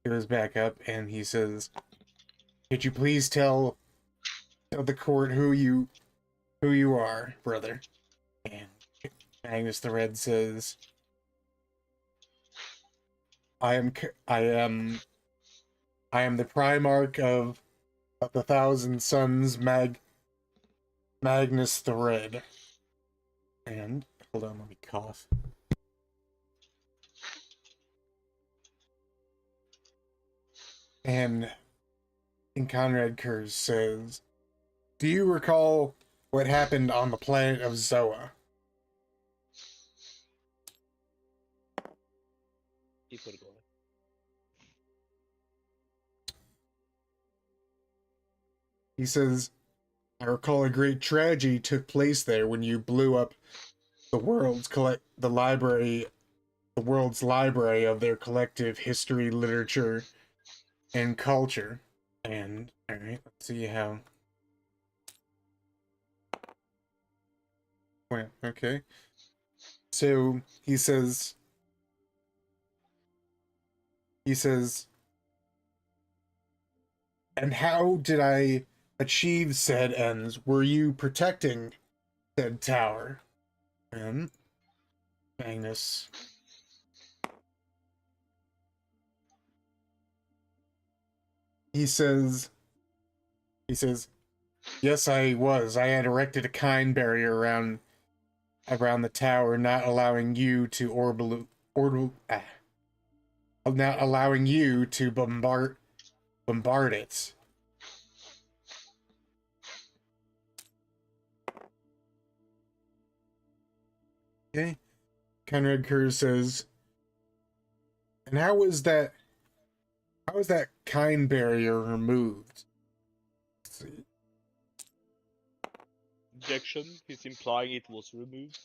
goes back up, and he says, could you please tell the court who you are, brother? And Magnus the Red says, I am the Primarch of the Thousand Sons, Magnus the Red. And hold on, let me cough. And Conrad Kurz says, do you recall what happened on the planet of Zoa? Keep it going. He says, I recall a great tragedy took place there when you blew up the world's library of their collective history, literature, and culture. And alright, let's see how. Well, okay. So he says, and how did I achieve said ends? Were you protecting said tower? And Magnus. He says, yes, I was. I had erected a kind barrier around the tower, not allowing you to not allowing you to bombard it. Okay. Conrad Kurz says, and how was that kind barrier removed? Let's see. Objection. He's implying it was removed.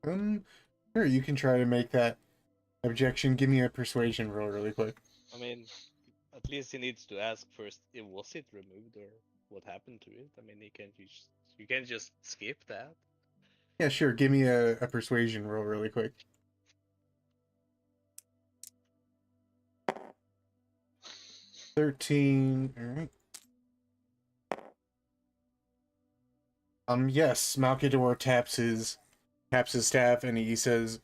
Sure, you can try to make that objection. Give me a persuasion roll really quick. I mean, at least he needs to ask first, was it removed or what happened to it? I mean, you can't just skip that. Yeah, sure. Give me a persuasion roll really quick. 13. All right. Yes, Malkador taps his staff and he says,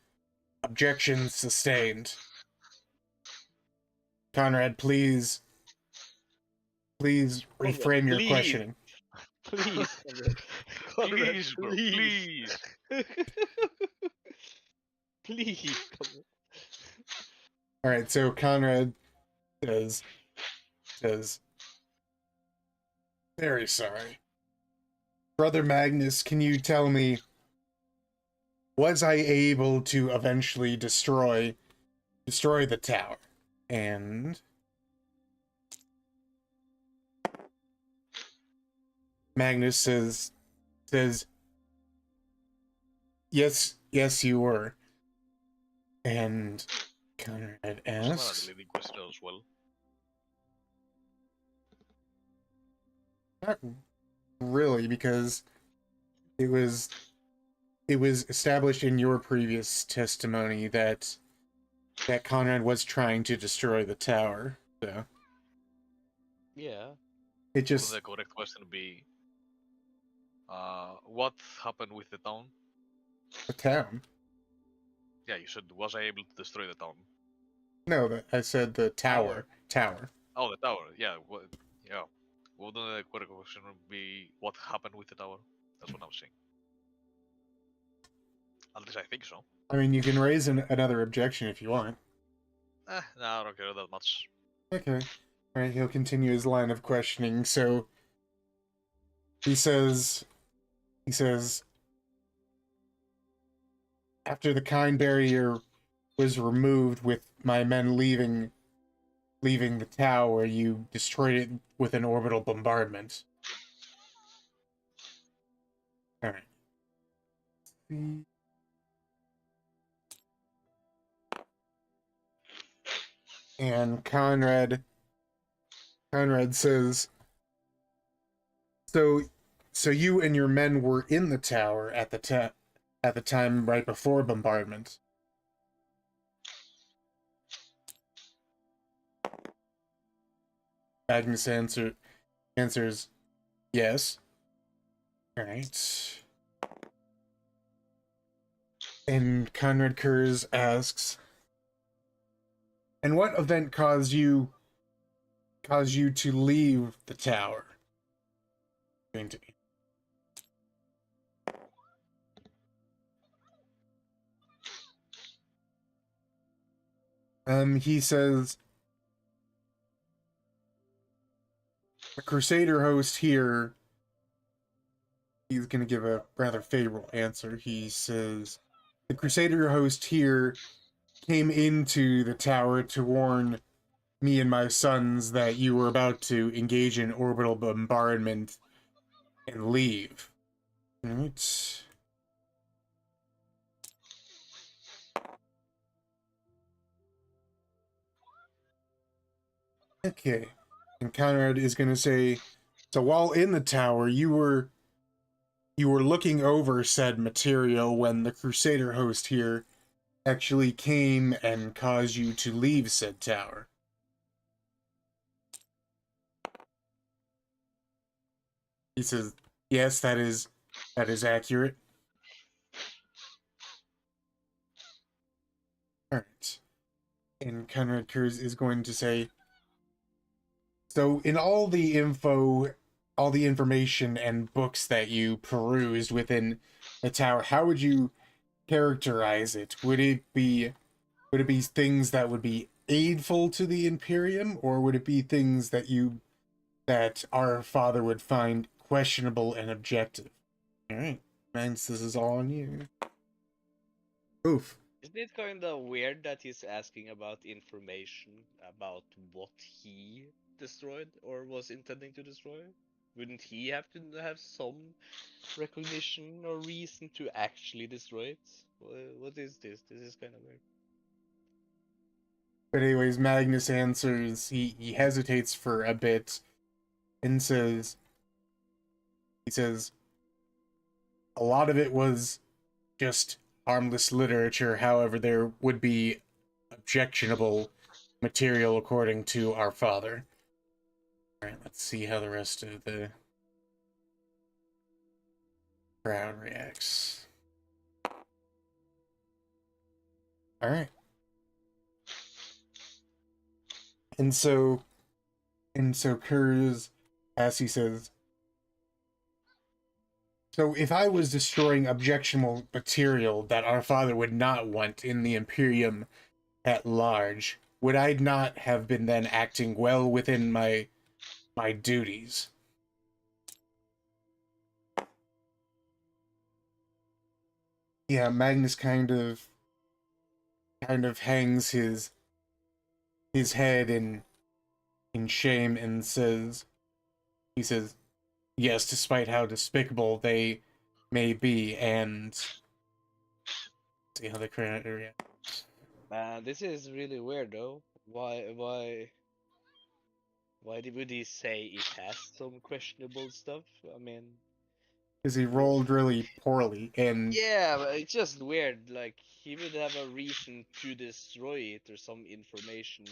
objection sustained. Conrad, please reframe your please. questioning. Please, Conrad. Please, bro, please. Please, Conrad. All right, so Conrad says, very sorry. Brother Magnus, can you tell me, was I able to eventually destroy the tower? And Magnus says, yes, yes, you were. And Conrad Was that asks, a leading question as well? not really, because it was established in your previous testimony that Conrad was trying to destroy the tower. So Yeah. it Would just the correct question be, what happened with the town? the town. Yeah, you said, was I able to destroy the town? No, I said the tower. Tower. Oh, the tower. Yeah. Yeah. Wouldn't the correct question be, what happened with the tower? That's what I'm saying. At least I think so. I mean, you can raise another objection if you want. No, I don't care that much. Okay. All right, he'll continue his line of questioning. So he says, after the kind barrier was removed with my men leaving the tower, you destroyed it with an orbital bombardment. All right. And Conrad says, so you and your men were in the tower at the time right before bombardment. Magnus answers yes. All right. And Conrad Kurz asks, and what event caused you to leave the tower? He says, the Crusader host here, he's going to give a rather favorable answer. He says, the Crusader host here came into the tower to warn me and my sons that you were about to engage in orbital bombardment and leave. Alright. Okay. And Conrad is going to say, so while in the tower, you were looking over said material when the Crusader host here actually came and caused you to leave said tower. He says, yes, that is accurate. Alright. And Conrad Kurz is going to say, so in all the information and books that you perused within the tower, how would you characterize it? Would it be things that would be aidful to the Imperium, or would it be things that our father would find questionable and objective? All right, Magnus, this is all on you. Oof. Isn't it kind of weird that he's asking about information about what he destroyed or was intending to destroy? Wouldn't he have to have some recognition or reason to actually destroy it? What is this? This is kind of weird. But anyways, Magnus answers. He hesitates for a bit, and says, a lot of it was just harmless literature. However, there would be objectionable material according to our father. All right, let's see how the rest of the crowd reacts. All right. And so Kurz, as he says, so if I was destroying objectionable material that our father would not want in the Imperium at large, would I not have been then acting well within my duties? Yeah, Magnus kind of hangs his head in shame and says, yes, despite how despicable they may be, and see how the crowd reacts. Man, this is really weird though. Why would he say it has some questionable stuff? I mean, Because he rolled really poorly, and yeah, but it's just weird. Like he would have a reason to destroy it or some information.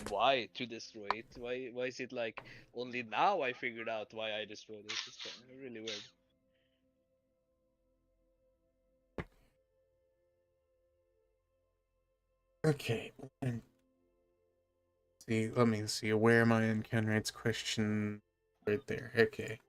Why to destroy it? Why is it like only now I figured out why I destroyed it? It's really weird. okay. And see, let me see. Where am I in Conrad's question? Right there. Okay.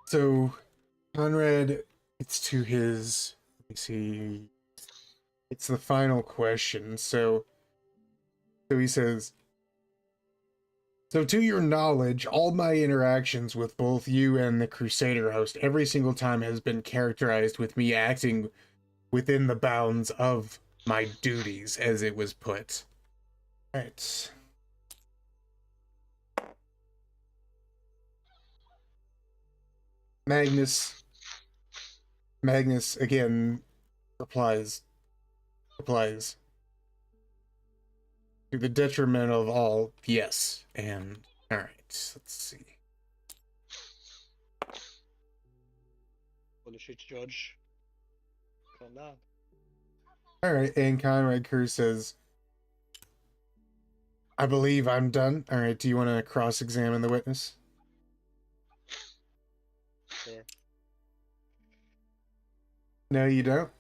So Conrad, it's to his. Let me see. It's the final question. So he says. So, to your knowledge, all my interactions with both you and the Crusader host every single time has been characterized with me acting within the bounds of my duties, as it was put. Right. Magnus. Magnus again replies. Replies. To the detriment of all, yes. And alright, let's see. Holy shit, George. Calm down. Alright, and Conrad Kerr says, I believe I'm done. Alright, do you want to cross-examine the witness? Yeah. No, you don't?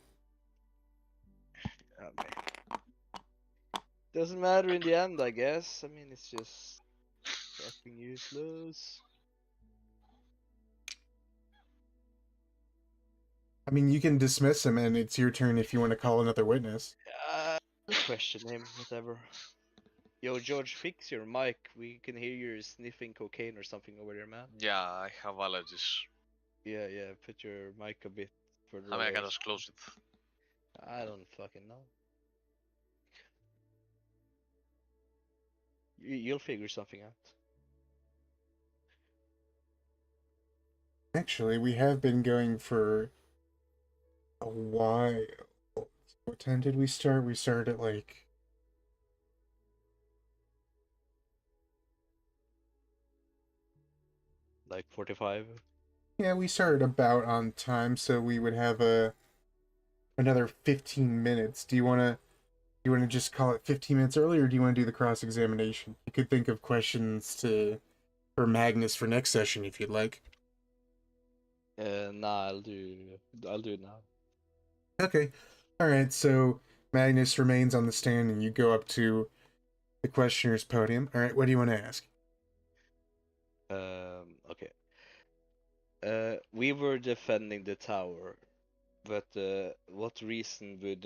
Doesn't matter in the end, I guess. I mean, it's just fucking useless. I mean, you can dismiss him, and it's your turn if you want to call another witness. I'll question him, whatever. Yo, George, fix your mic. We can hear you sniffing cocaine or something over there, man. Yeah, I have allergies. Yeah, put your mic a bit further I mean, I away. can just close it. I don't fucking know. You'll figure something out. Actually, we have been going for a while. What time did we start? We started at like... Like 45? Yeah, we started about on time, so we would have another 15 minutes. Do you want to just call it 15 minutes early, or do you want to do the cross-examination? You could think of questions for Magnus for next session if you'd like. Nah, I'll do it now. Okay. Alright, so Magnus remains on the stand and you go up to the questioner's podium. Alright, what do you want to ask? Okay. We were defending the tower, but what reason would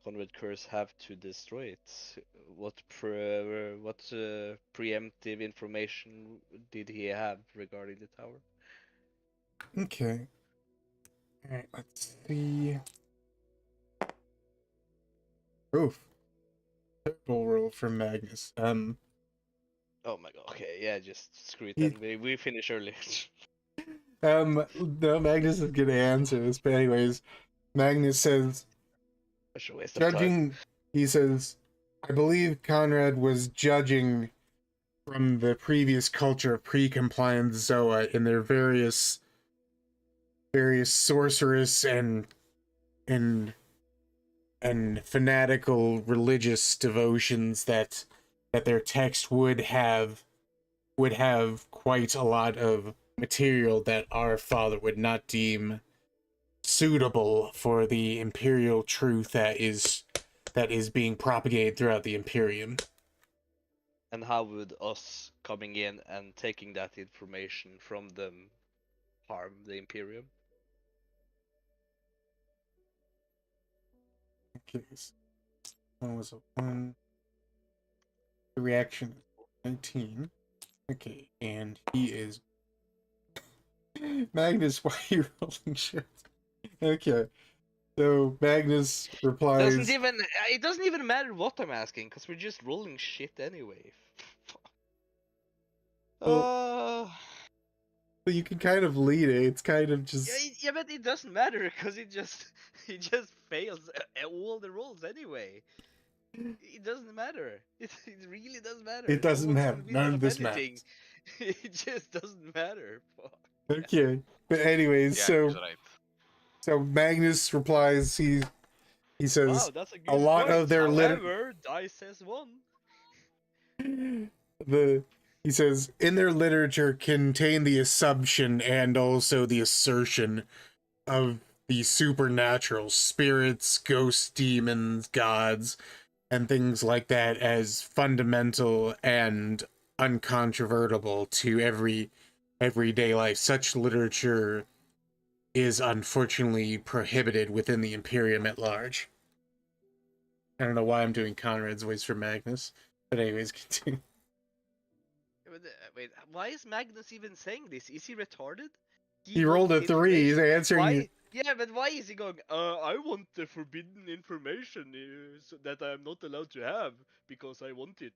Conrad Curse have to destroy it? What preemptive information did he have regarding the tower? Okay. Alright, let's see. Oof. Terrible roll from Magnus. Oh my god. Okay, yeah, just screw it He- then. We finish early. No, Magnus is gonna answer this, but anyways, Magnus says, Such a waste of time. judging, he says, I believe Conrad was judging from the previous culture of pre-compliant Zoa in their various sorcerous and fanatical religious devotions that their text would have quite a lot of material that our father would not deem suitable for the imperial truth that is being propagated throughout the Imperium. And how would us coming in and taking that information from them harm the Imperium? Okay, so one was a 1. The reaction is 19. Okay, and he is Magnus, why are you rolling shit? Okay. So Magnus replies, it doesn't even matter what I'm asking because we're just rolling shit anyway. Well- Uh, so you can kind of lead it. It's kind of yeah, just yeah, but it doesn't matter because it just fails all the rolls anyway. It doesn't matter. It really doesn't matter. it No doesn't one's matter. None convinced of of this anything. matters. It just doesn't matter. Fuck. Okay. But anyways, Yeah, so he's right. so Magnus replies, he says Wow, that's a a good lot point. of their However, Dice says one. the he says in their literature contain the assumption and also the assertion of the supernatural spirits, ghosts, demons, gods, and things like that as fundamental and uncontrovertible to everyday life. Such literature is unfortunately prohibited within the Imperium at large. I don't know why I'm doing Conrad's voice for Magnus, but anyways, continue. Wait, why is Magnus even saying this? Is he retarded? He rolled wants a 3. He's information. answering you. Why? Yeah, but why is he going? I want the forbidden information so that I'm not allowed to have because I want it.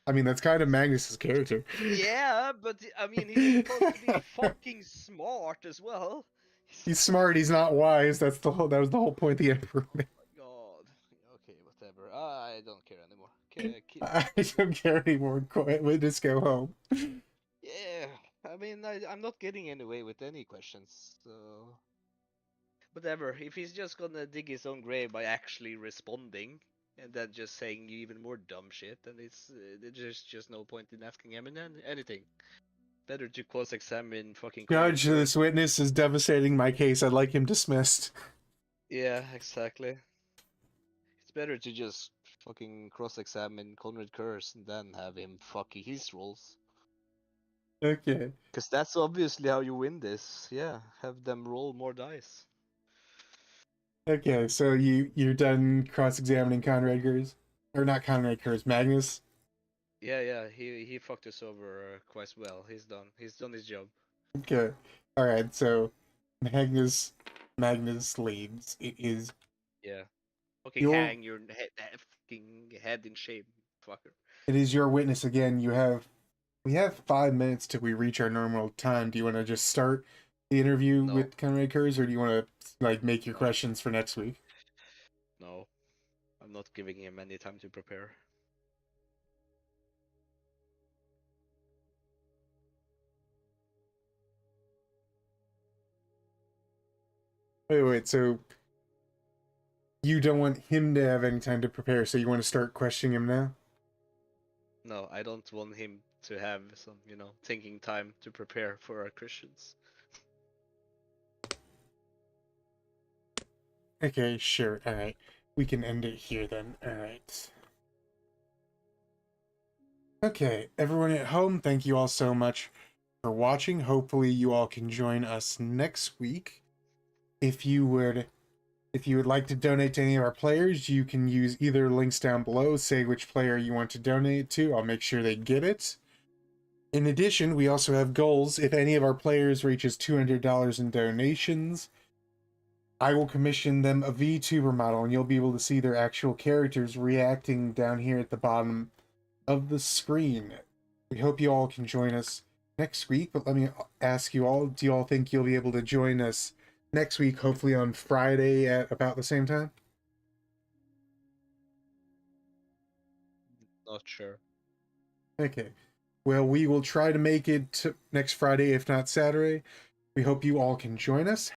I mean, that's kind of Magnus's character. Yeah, but I mean, he's supposed to be fucking smart as well. He's smart. He's not wise. That was the whole point. The Emperor. Oh my god. Okay, whatever. I don't care anymore. I don't care anymore. We'll just go home. Yeah, I mean, I'm not getting anyway with any questions, so whatever. If he's just gonna dig his own grave by actually responding and then just saying even more dumb shit, then there's just no point in asking him anything. Better to cross-examine fucking. Judge, this witness is devastating my case. I'd like him dismissed. Yeah, exactly. It's better to just fucking cross-examine Conrad Curse and then have him fucking his rolls. Okay. Because that's obviously how you win this. Yeah, have them roll more dice. Okay, so you're done cross-examining Conrad Kurz, or not Conrad Kurz, Magnus. Yeah, he fucked us over quite well. He's done. He's done his job. Okay, all right. So Magnus leads. It is Yeah. Fucking your hang your fucking head in shame, fucker. it is your witness again. We have 5 minutes till we reach our normal time. Do you want to just start the interview No. with Conrad Kurz, or do you want to like make your No. questions for next week? No, I'm not giving him any time to prepare. Wait. So you don't want him to have any time to prepare, so you want to start questioning him now? No, I don't want him to have some, thinking time to prepare for our Christians. Okay, sure. All right. We can end it here then. All right. Okay, everyone at home, thank you all so much for watching. Hopefully you all can join us next week. If you would like to donate to any of our players, you can use either links down below. Say which player you want to donate to. I'll make sure they get it. In addition, we also have goals. If any of our players reaches $200 in donations, I will commission them a VTuber model, and you'll be able to see their actual characters reacting down here at the bottom of the screen. We hope you all can join us next week, but let me ask you all, do you all think you'll be able to join us next week, hopefully on Friday at about the same time? Not sure. Okay. Well, we will try to make it to next Friday, if not Saturday. We hope you all can join us.